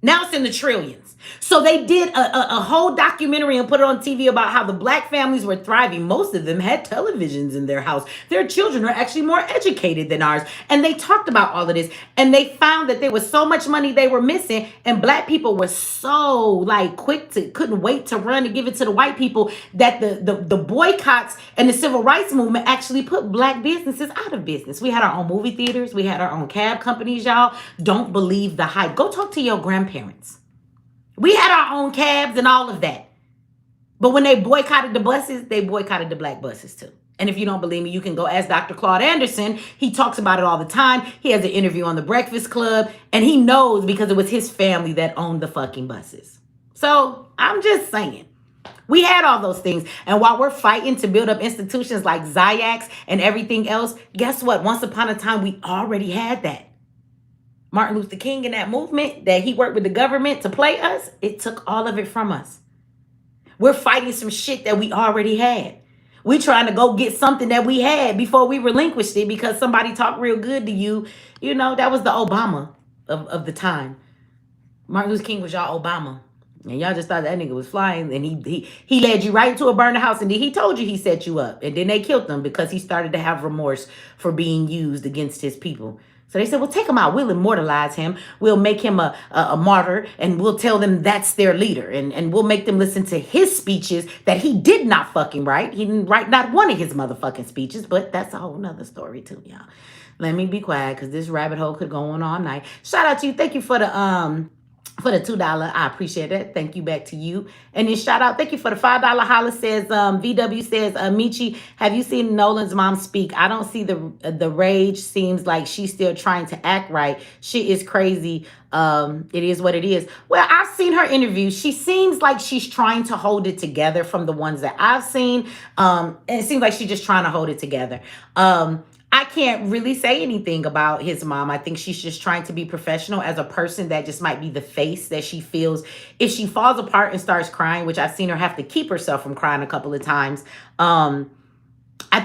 Now it's in the trillions. So they did a whole documentary and put it on TV about how the black families were thriving. Most of them had televisions in their house. Their children are actually more educated than ours. And they talked about all of this. And they found that there was so much money they were missing. And black people were so like couldn't wait to run and give it to the white people, that the boycotts and the civil rights movement actually put black businesses out of business. We had our own movie theaters. We had our own cab companies, y'all. Don't believe the hype. Go talk to your grandparents. We had our own cabs and all of that. But when they boycotted the buses, they boycotted the black buses too. And if you don't believe me, you can go ask Dr. Claude Anderson. He talks about it all the time. He has an interview on the Breakfast Club, and he knows because it was his family that owned the fucking buses. So I'm just saying, we had all those things. And while we're fighting to build up institutions like Zayax and everything else, guess what? Once upon a time, we already had that. Martin Luther King and that movement that he worked with the government to play us, it took all of it from us. We're fighting some shit that we already had. We trying to go get something that we had before we relinquished it because somebody talked real good to you. You know, that was the Obama of the time. Martin Luther King was y'all Obama. And y'all just thought that nigga was flying, and he led you right into a burning house, and then he told you he set you up. And then they killed him because he started to have remorse for being used against his people. So they said, well, take him out. We'll immortalize him. We'll make him a martyr, and we'll tell them that's their leader. And we'll make them listen to his speeches that he did not fucking write. He didn't write not one of his motherfucking speeches, but that's a whole nother story too, y'all. Let me be quiet because this rabbit hole could go on all night. Shout out to you. Thank you for the $2. I appreciate it. Thank you, back to you. And then shout out, thank you for the $5 holla. Says VW says, Mechee, have you seen Nolan's mom speak? I don't see the rage. Seems like she's still trying to act right. She is crazy. It is what it is. Well, I've seen her interview. She seems like she's trying to hold it together from the ones that I've seen. And it seems like she's just trying to hold it together. I can't really say anything about his mom. I think she's just trying to be professional as a person that just might be the face that she feels. If she falls apart and starts crying, which I've seen her have to keep herself from crying a couple of times, I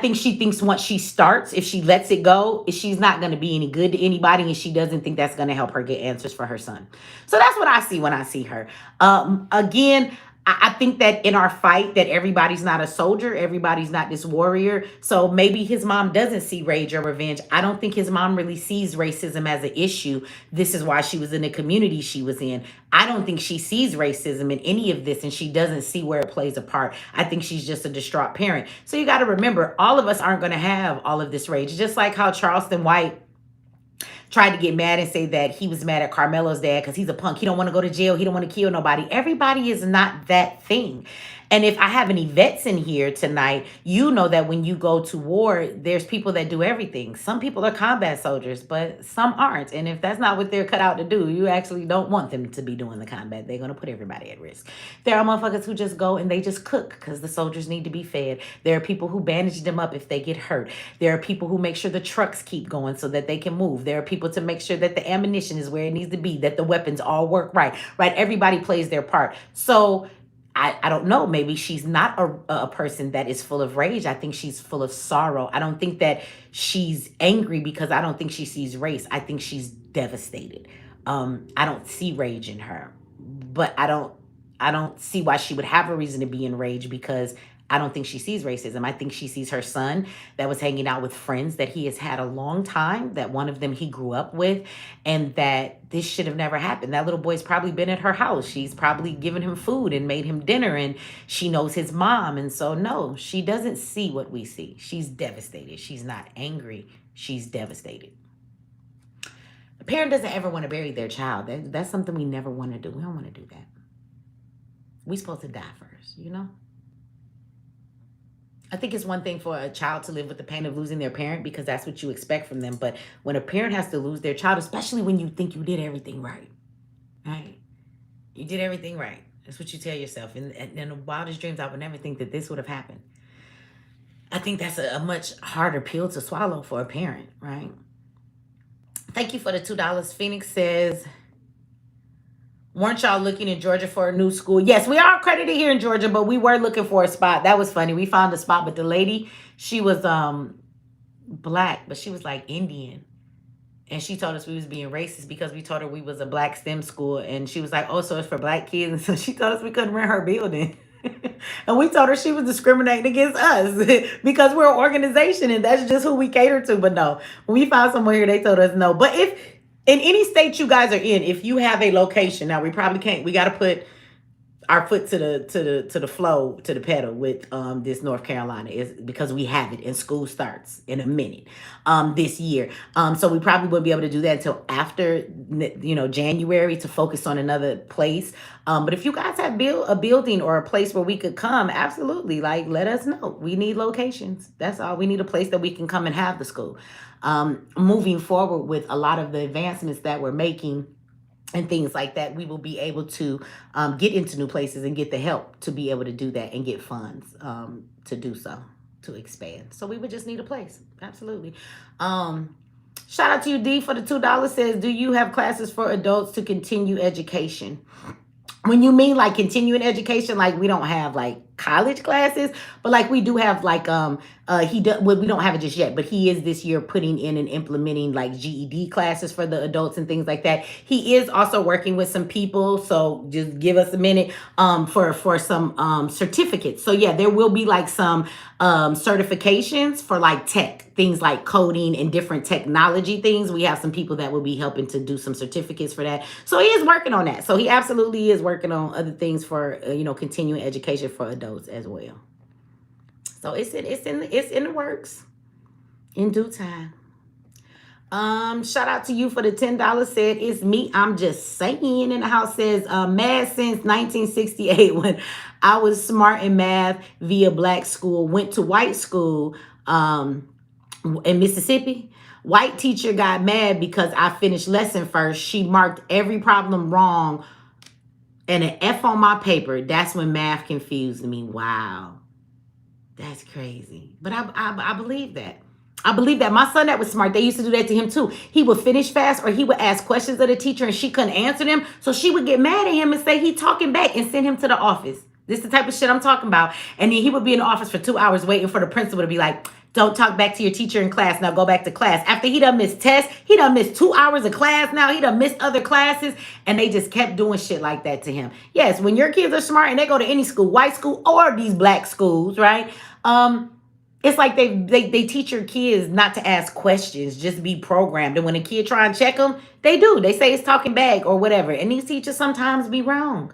think she thinks once she starts, if she lets it go, she's not going to be any good to anybody, and she doesn't think that's going to help her get answers for her son. So that's what I see when I see her. Again, I think that in our fight that everybody's not a soldier, everybody's not this warrior. So maybe his mom doesn't see rage or revenge. I don't think his mom really sees racism as an issue. This is why she was in the community she was in. I don't think she sees racism in any of this, and she doesn't see where it plays a part. I think she's just a distraught parent. So you got to remember, all of us aren't going to have all of this rage. Just like how Charleston White tried to get mad and say that he was mad at Carmelo's dad because he's a punk. He don't want to go to jail. He don't want to kill nobody. Everybody is not that thing. And if I have any vets in here tonight, you know that when you go to war, there's people that do everything. Some people are combat soldiers, but some aren't. And if that's not what they're cut out to do, you actually don't want them to be doing the combat. They're going to put everybody at risk. There are motherfuckers who just go and they just cook because the soldiers need to be fed. There are people who bandage them up if they get hurt. There are people who make sure the trucks keep going so that they can move. There are people to make sure that the ammunition is where it needs to be, that the weapons all work right. Everybody plays their part. So I don't know. Maybe she's not a person that is full of rage. I think she's full of sorrow. I don't think that she's angry because I don't think she sees race. I think she's devastated. I don't see rage in her, but I don't see why she would have a reason to be enraged because I don't think she sees racism. I think she sees her son that was hanging out with friends that he has had a long time, that one of them he grew up with, and that this should have never happened. That little boy's probably been at her house. She's probably given him food and made him dinner, and she knows his mom. And so, no, she doesn't see what we see. She's devastated. She's not angry. She's devastated. A parent doesn't ever want to bury their child. That's something we never want to do. We don't want to do that. We're supposed to die first, you know? I think it's one thing for a child to live with the pain of losing their parent because that's what you expect from them. But when a parent has to lose their child, especially when you think you did everything right? You did everything right. That's what you tell yourself. And in the wildest dreams, I would never think that this would have happened. I think that's a much harder pill to swallow for a parent, right? Thank you for the $2. Phoenix says, Weren't y'all looking in Georgia for a new school? Yes, we are accredited here in Georgia, but we were looking for a spot. That was funny. We found a spot, but the lady, she was black, but she was like Indian. And she told us we was being racist because we told her we was a black STEM school. And she was like, oh, so it's for black kids. And so she told us we couldn't rent her building. And we told her she was discriminating against us because we're an organization and that's just who we cater to. But no, when we found somewhere here, they told us no. But if in any state you guys are in, if you have a location, now we probably can't, we got to put our foot to the flow, to the pedal with this North Carolina, is because we have it and school starts in a minute this year. So we probably wouldn't be able to do that until after January, to focus on another place. But if you guys have a building or a place where we could come, absolutely, like, let us know. We need locations. That's all. We need a place that we can come and have the school. Moving forward with a lot of the advancements that we're making and things like that, we will be able to get into new places and get the help to be able to do that and get funds to do so, to expand. So we would just need a place. Absolutely. Shout out to you, D, for the $2. Says, do you have classes for adults to continue education? When you mean like continuing education, like we don't have like college classes, but like we do have like we don't have it just yet, but he is this year putting in and implementing like GED classes for the adults and things like that. He is also working with some people, so just give us a minute for some certificates. So yeah, there will be like some certifications for like tech things, like coding and different technology things. We have some people that will be helping to do some certificates for that. So he is working on that. So he absolutely is working on other things for continuing education for adults as well. So it's in the works, in due time. Shout out to you for the $10. Said, it's me, I'm just saying. In the house says, math since 1968, when I was smart in math via black school, went to white school in Mississippi. White teacher got mad because I finished lesson first. She marked every problem wrong and an F on my paper. That's when math confused me. Wow. That's crazy. But I believe that. I believe that. My son that was smart, they used to do that to him too. He would finish fast, or he would ask questions of the teacher and she couldn't answer them. So she would get mad at him and say he talking back and send him to the office. This is the type of shit I'm talking about. And then he would be in the office for 2 hours waiting for the principal to be like, don't talk back to your teacher in class. Now go back to class. After he done missed tests, he done missed 2 hours of class now. He done missed other classes. And they just kept doing shit like that to him. Yes, when your kids are smart and they go to any school, white school or these black schools, right? It's like they teach your kids not to ask questions, just be programmed. And when a kid try and check them, they do. They say it's talking back or whatever. And these teachers sometimes be wrong.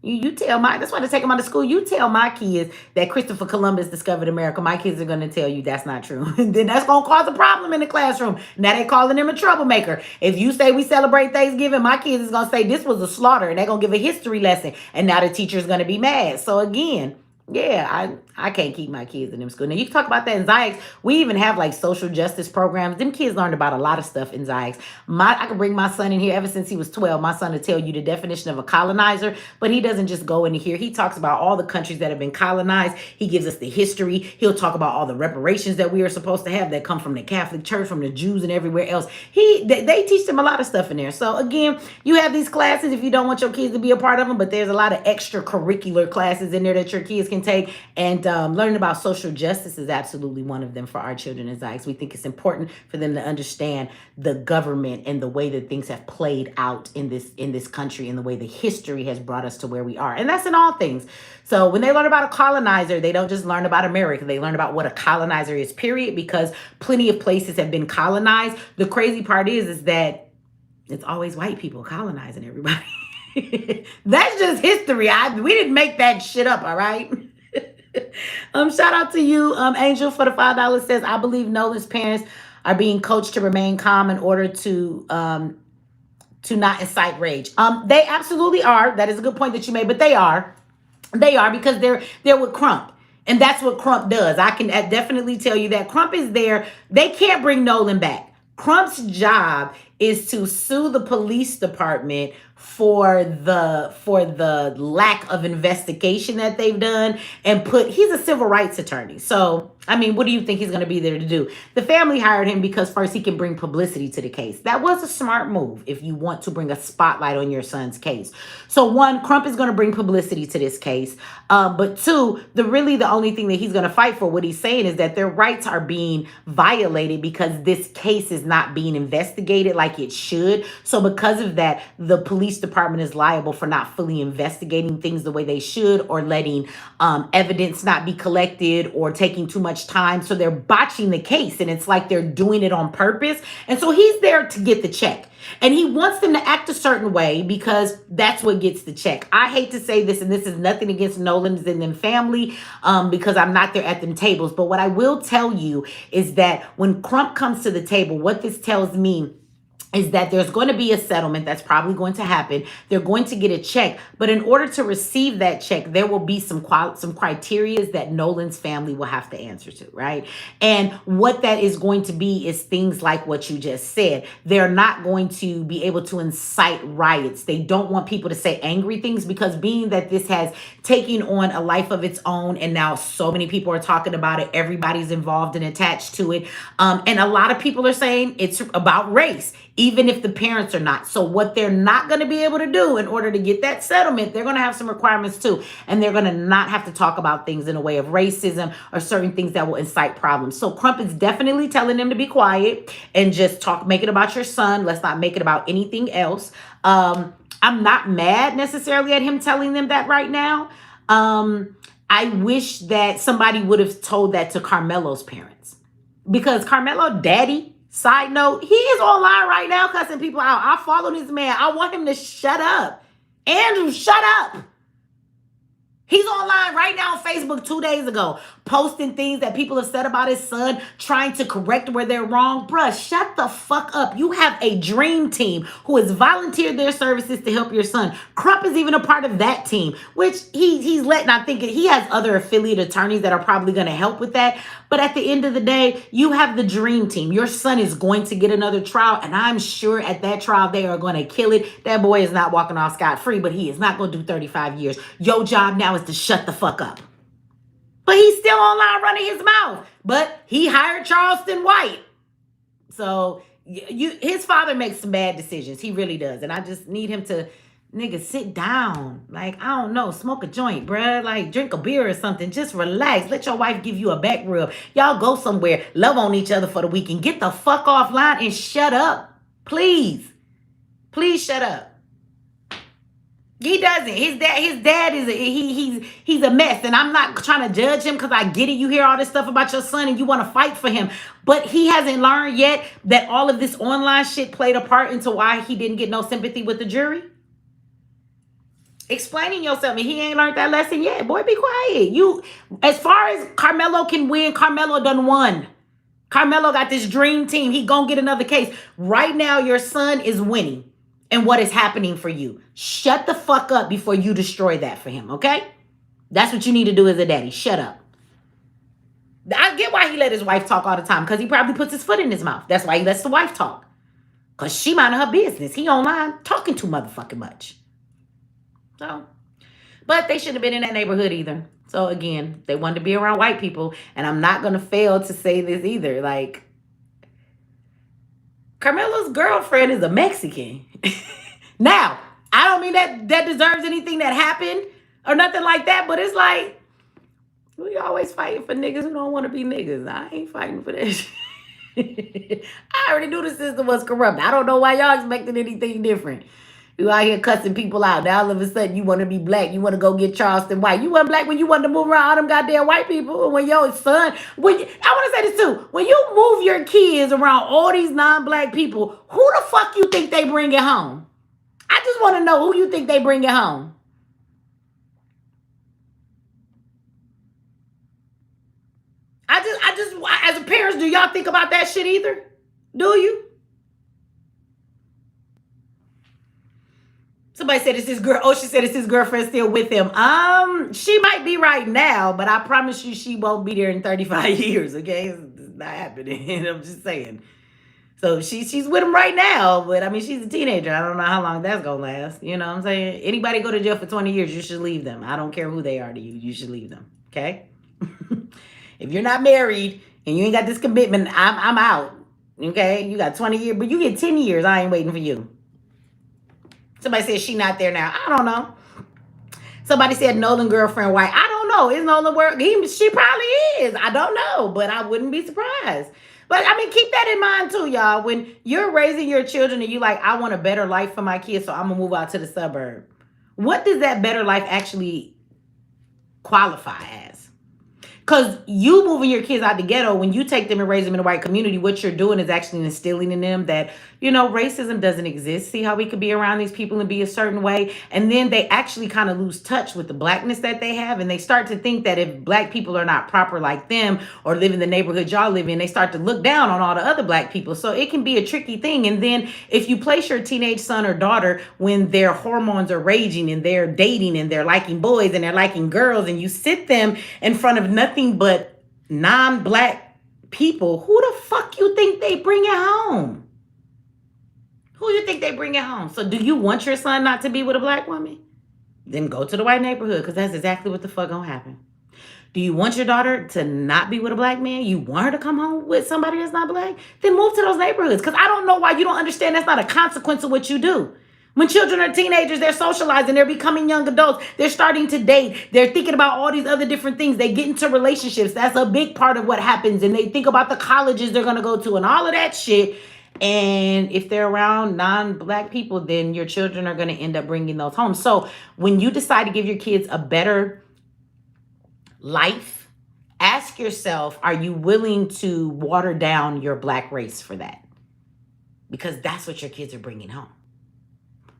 You tell that's why they take them out of school. You tell my kids that Christopher Columbus discovered America. My kids are going to tell you that's not true. And then that's going to cause a problem in the classroom. Now they calling them a troublemaker. If you say we celebrate Thanksgiving, my kids is going to say this was a slaughter. And they're going to give a history lesson. And now the teacher's going to be mad. So again, yeah, I can't keep my kids in them school. Now, you can talk about that in Zyx. We even have like social justice programs. Them kids learned about a lot of stuff in Zyx. I can bring my son in here ever since he was 12. My son will tell you the definition of a colonizer, but he doesn't just go into here. He talks about all the countries that have been colonized. He gives us the history. He'll talk about all the reparations that we are supposed to have that come from the Catholic Church, from the Jews and everywhere else. They teach them a lot of stuff in there. So again, you have these classes if you don't want your kids to be a part of them, but there's a lot of extracurricular classes in there that your kids can take. And learning about social justice is absolutely one of them for our children as Zyx. We think it's important for them to understand the government and the way that things have played out in this country and the way the history has brought us to where we are. And that's in all things. So when they learn about a colonizer, they don't just learn about America. They learn about what a colonizer is, period, because plenty of places have been colonized. The crazy part is that it's always white people colonizing everybody. That's just history. We didn't make that shit up, all right? Shout out to you, Angel, for the $5. Says, I believe Nolan's parents are being coached to remain calm in order to not incite rage. They absolutely are. That is a good point that you made, but they are because they're with Crump. And that's what Crump does. I can definitely tell you that Crump is there. They can't bring Nolan back. Crump's job is to sue the police department for the lack of investigation that they've done, and he's a civil rights attorney. So, I mean, what do you think he's going to be there to do? The family hired him because first he can bring publicity to the case. That was a smart move if you want to bring a spotlight on your son's case. So one, Crump is going to bring publicity to this case. But two, the only thing that he's going to fight for, what he's saying is that their rights are being violated because this case is not being investigated like it should. So because of that, the police department is liable for not fully investigating things the way they should, or letting evidence not be collected, or taking too much time. So they're botching the case, and it's like they're doing it on purpose. And so he's there to get the check. And he wants them to act a certain way because that's what gets the check. I hate to say this, and this is nothing against Nolan's and them family, because I'm not there at them tables. But what I will tell you is that when Crump comes to the table, what this tells me is that there's going to be a settlement that's probably going to happen. They're going to get a check, but in order to receive that check, there will be some criteria that Nolan's family will have to answer to, right? And what that is going to be is things like what you just said. They're not going to be able to incite riots. They don't want people to say angry things, because being that this has taken on a life of its own, and now so many people are talking about it, everybody's involved and attached to it. And a lot of people are saying it's about race, even if the parents are not. So what they're not going to be able to do in order to get that settlement, they're going to have some requirements too. And they're going to not have to talk about things in a way of racism or certain things that will incite problems. So Crump is definitely telling them to be quiet and just make it about your son. Let's not make it about anything else. I'm not mad necessarily at him telling them that right now. I wish that somebody would have told that to Carmelo's parents, because Carmelo, daddy, side note, he is online right now cussing people out. I follow this man. I want him to shut up. Andrew, shut up. He's online right now on Facebook 2 days ago, posting things that people have said about his son, trying to correct where they're wrong. Bruh, shut the fuck up. You have a dream team who has volunteered their services to help your son. Crump is even a part of that team, which he's letting, I think he has other affiliate attorneys that are probably going to help with that. But at the end of the day, you have the dream team. Your son is going to get another trial, and I'm sure at that trial they are going to kill it. That boy is not walking off scot-free, but he is not going to do 35 years. Your job now is to shut the fuck up. But he's still online running his mouth. But he hired Charleston White. So his father makes some bad decisions. He really does. And I just need him to, nigga, sit down. Like, I don't know, smoke a joint, bruh. Like, drink a beer or something. Just relax. Let your wife give you a back rub. Y'all go somewhere. Love on each other for the weekend. Get the fuck offline and shut up. Please. Please shut up. He doesn't. His dad is he's a mess, and I'm not trying to judge him, because I get it. You hear all this stuff about your son and you want to fight for him, but he hasn't learned yet that all of this online shit played a part into why he didn't get no sympathy with the jury. Explaining yourself, and he ain't learned that lesson yet. Boy, be quiet. You, as far as Carmelo can win, Carmelo done won. Carmelo got this dream team. He gonna get another case. Right now, your son is winning. And what is happening for you? Shut the fuck up before you destroy that for him, okay? That's what you need to do as a daddy. Shut up. I get why he let his wife talk all the time, because he probably puts his foot in his mouth. That's why he lets the wife talk, because she minding her business. He online talking too motherfucking much. So, but they shouldn't have been in that neighborhood either. So again, they wanted to be around white people, and I'm not going to fail to say this either. Like, Carmelo's girlfriend is a Mexican. Now, I don't mean that deserves anything that happened or nothing like that, but it's like, we always fighting for niggas who don't want to be niggas. I ain't fighting for that shit. I already knew the system was corrupt. I don't know why y'all expecting anything different. You out here cussing people out. Now all of a sudden you want to be black. You want to go get Charleston White. You weren't black when you wanted to move around all them goddamn white people. When your son, I want to say this too. When you move your kids around all these non-black people, who the fuck you think they bring it home? I just want to know who you think they bring it home. I just, as a parents, do y'all think about that shit either? Do you? Somebody said it's his girl. Oh, she said it's his girlfriend still with him. She might be right now, but I promise you she won't be there in 35 years, okay? It's not happening. I'm just saying. So she's with him right now, but I mean, she's a teenager. I don't know how long that's gonna last. You know what I'm saying? Anybody go to jail for 20 years, you should leave them. I don't care who they are to you. You should leave them. Okay? If you're not married and you ain't got this commitment, I'm out. Okay? You got 20 years, but you get 10 years. I ain't waiting for you. Somebody said she not there now. I don't know. Somebody said Nolan girlfriend white. I don't know. Is Nolan work? She probably is. I don't know, but I wouldn't be surprised. But I mean, keep that in mind too, y'all. When you're raising your children and you like, I want a better life for my kids, so I'm gonna move out to the suburb. What does that better life actually qualify as? Because you moving your kids out the ghetto, when you take them and raise them in a white community, what you're doing is actually instilling in them that, you know, racism doesn't exist. See how we could be around these people and be a certain way. And then they actually kind of lose touch with the blackness that they have. And they start to think that if black people are not proper like them or live in the neighborhood y'all live in, they start to look down on all the other black people. So it can be a tricky thing. And then if you place your teenage son or daughter when their hormones are raging and they're dating and they're liking boys and they're liking girls, and you sit them in front of nothing but non-black people, who the fuck you think they bring it home? Who you think they bring it home? So do you want your son not to be with a black woman? Then go to the white neighborhood, because that's exactly what the fuck gonna happen. Do you want your daughter to not be with a black man? You want her to come home with somebody that's not black? Then move to those neighborhoods. Because I don't know why you don't understand that's not a consequence of what you do. When children are teenagers, they're socializing, they're becoming young adults, they're starting to date, they're thinking about all these other different things, they get into relationships. That's a big part of what happens. And they think about the colleges they're going to go to and all of that shit. And if they're around non-black people, then your children are going to end up bringing those home. So when you decide to give your kids a better life, ask yourself, are you willing to water down your black race for that? Because that's what your kids are bringing home.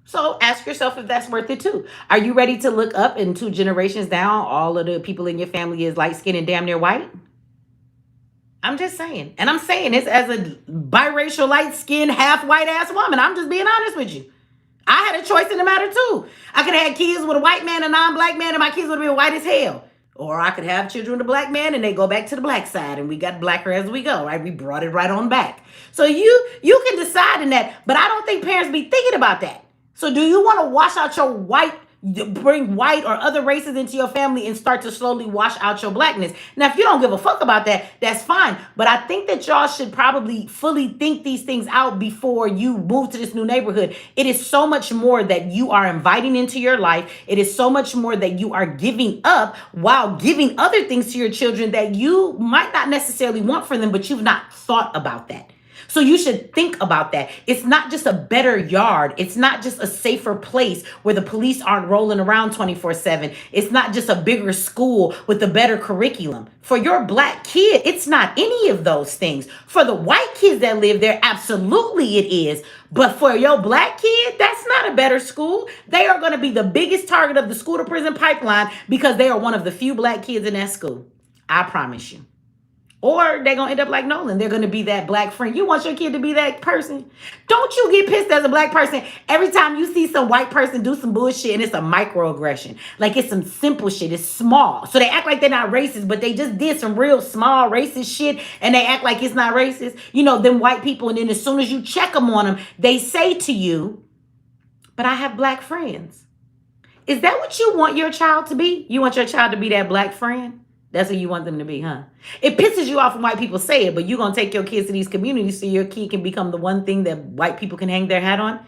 So ask yourself if that's worth it too. Are you ready to look up and 2 generations down, all of the people in your family is light skinned and damn near white? I'm just saying. And I'm saying this as a biracial, light skinned, half white ass woman. I'm just being honest with you. I had a choice in the matter too. I could have had kids with a white man, a non-black man, and my kids would have been white as hell. Or I could have children with a black man and they go back to the black side and we got blacker as we go, right? We brought it right on back. So you can decide in that, but I don't think parents be thinking about that. So do you want to wash out your bring white or other races into your family and start to slowly wash out your blackness? Now, if you don't give a fuck about that, that's fine. But I think that y'all should probably fully think these things out before you move to this new neighborhood. It is so much more that you are inviting into your life. It is so much more that you are giving up while giving other things to your children that you might not necessarily want for them, but you've not thought about that. So you should think about that. It's not just a better yard. It's not just a safer place where the police aren't rolling around 24/7. It's not just a bigger school with a better curriculum. For your black kid, it's not any of those things. For the white kids that live there, absolutely it is. But for your black kid, that's not a better school. They are going to be the biggest target of the school to prison pipeline because they are one of the few black kids in that school. I promise you. Or they're going to end up like Nolan. They're going to be that black friend. You want your kid to be that person? Don't you get pissed as a black person every time you see some white person do some bullshit and it's a microaggression. Like it's some simple shit. It's small. So they act like they're not racist, but they just did some real small racist shit and they act like it's not racist. You know, them white people. And then as soon as you check them on them, they say to you, but I have black friends. Is that what you want your child to be? You want your child to be that black friend? That's what you want them to be, huh? It pisses you off when white people say it, but you're going to take your kids to these communities so your kid can become the one thing that white people can hang their hat on?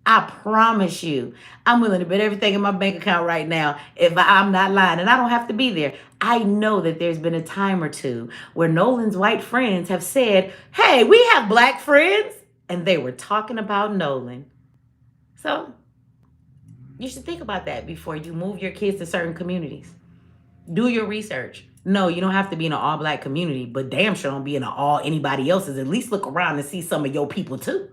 I promise you, I'm willing to bet everything in my bank account right now if I'm not lying, and I don't have to be there. I know that there's been a time or two where Nolan's white friends have said, hey, we have black friends, and they were talking about Nolan. So you should think about that before you move your kids to certain communities. Do your research. No, you don't have to be in an all-black community, but damn sure don't be in an all anybody else's. At least look around and see some of your people too.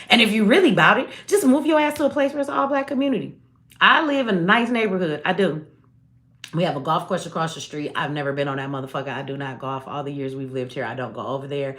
And if you really about it, just move your ass to a place where it's an all-black community. I live in a nice neighborhood. I do. We have a golf course across the street. I've never been on that motherfucker. I do not golf. All the years we've lived here, I don't go over there.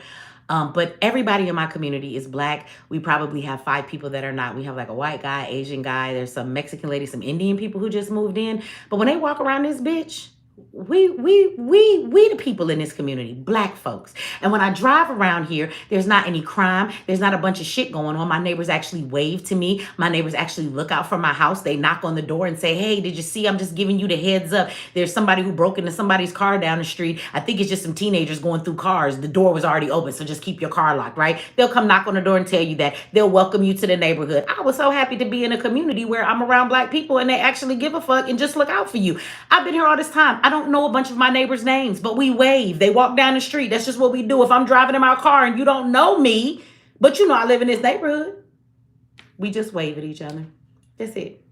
But everybody in my community is black. We probably have 5 people that are not. We have like a white guy, Asian guy. There's some Mexican lady, some Indian people who just moved in. But when they walk around this bitch, we the people in this community, black folks. And when I drive around here, there's not any crime. There's not a bunch of shit going on. My neighbors actually wave to me. My neighbors actually look out for my house. They knock on the door and say, hey, did you see? I'm just giving you the heads up. There's somebody who broke into somebody's car down the street. I think it's just some teenagers going through cars. The door was already open, so just keep your car locked, right? They'll come knock on the door and tell you that. They'll welcome you to the neighborhood. I was so happy to be in a community where I'm around black people and they actually give a fuck and just look out for you. I've been here all this time. I don't know a bunch of my neighbors' names, but we wave. They walk down the street. That's just what we do. If I'm driving in my car and you don't know me, but you know I live in this neighborhood, we just wave at each other. That's it.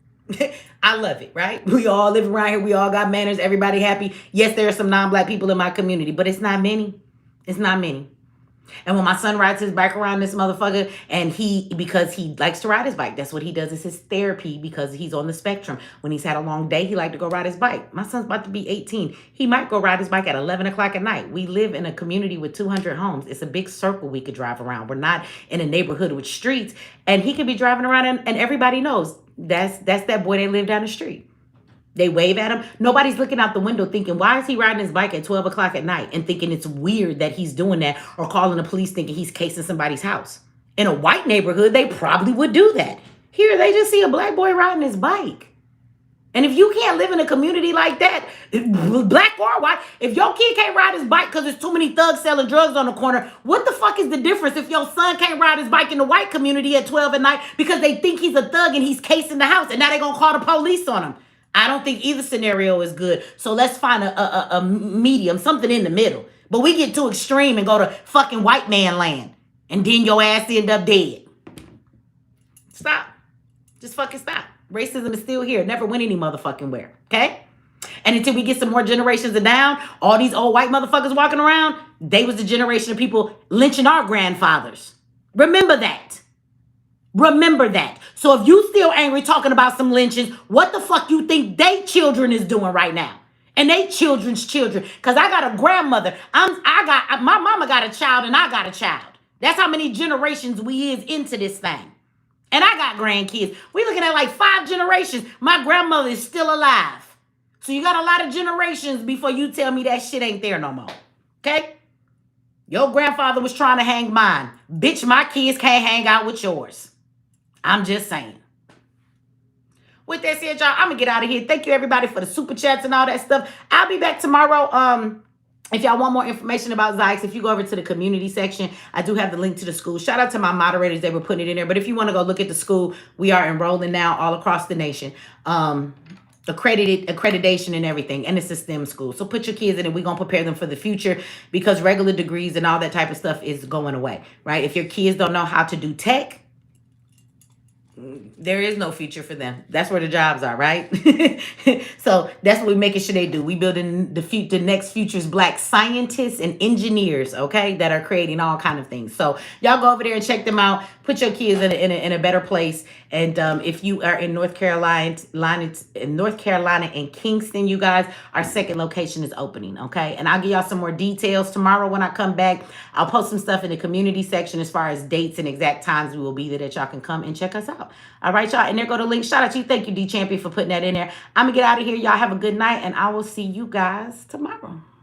I love it, right? We all live around here. We all got manners. Everybody happy. Yes, there are some non-black people in my community, but it's not many. It's not many. And when my son rides his bike around this motherfucker, and because he likes to ride his bike, that's what he does. It's his therapy because he's on the spectrum. When he's had a long day, he like to go ride his bike. My son's about to be 18. He might go ride his bike at 11 o'clock at night. We live in a community with 200 homes. It's a big circle we could drive around. We're not in a neighborhood with streets. And he could be driving around and everybody knows that's that boy that lived down the street. They wave at him. Nobody's looking out the window thinking, why is he riding his bike at 12 o'clock at night, and thinking it's weird that he's doing that, or calling the police thinking he's casing somebody's house. In a white neighborhood, they probably would do that. Here, they just see a black boy riding his bike. And if you can't live in a community like that, black or white, if your kid can't ride his bike because there's too many thugs selling drugs on the corner, what the fuck is the difference if your son can't ride his bike in the white community at 12 at night because they think he's a thug and he's casing the house, and now they're going to call the police on him? I don't think either scenario is good. So let's find a medium, something in the middle. But we get too extreme and go to fucking white man land. And then your ass end up dead. Stop. Just fucking stop. Racism is still here. Never went any motherfucking where. Okay? And until we get some more generations of down, all these old white motherfuckers walking around, they was the generation of people lynching our grandfathers. Remember that. Remember that. So if you still angry talking about some lynchings, what the fuck you think they children is doing right now? And they children's children. Because I got a grandmother. My mama got a child and I got a child. That's how many generations we is into this thing. And I got grandkids. We looking at like 5 generations. My grandmother is still alive. So you got a lot of generations before you tell me that shit ain't there no more. Okay? Your grandfather was trying to hang mine. Bitch, my kids can't hang out with yours. I'm just saying. With that said, y'all, I'm going to get out of here. Thank you, everybody, for the super chats and all that stuff. I'll be back tomorrow. If y'all want more information about Zyx, if you go over to the community section, I do have the link to the school. Shout out to my moderators. They were putting it in there. But if you want to go look at the school, we are enrolling now all across the nation. Accreditation and everything. And it's a STEM school. So put your kids in it. We're going to prepare them for the future because regular degrees and all that type of stuff is going away, right? If your kids don't know how to do tech, there is no future for them. That's where the jobs are, right? So that's what we're making sure they do. We building the next future's black scientists and engineers, okay, that are creating all kind of things. So y'all go over there and check them out. Put your kids in a better place. And if you are in North Carolina and Kingston, you guys, our second location is opening, okay? And I'll give y'all some more details tomorrow when I come back. I'll post some stuff in the community section as far as dates and exact times we will be there that y'all can come and check us out. All right, y'all. And there go the link. Shout out to you. Thank you, D Champion, for putting that in there. I'm going to get out of here. Y'all have a good night, and I will see you guys tomorrow.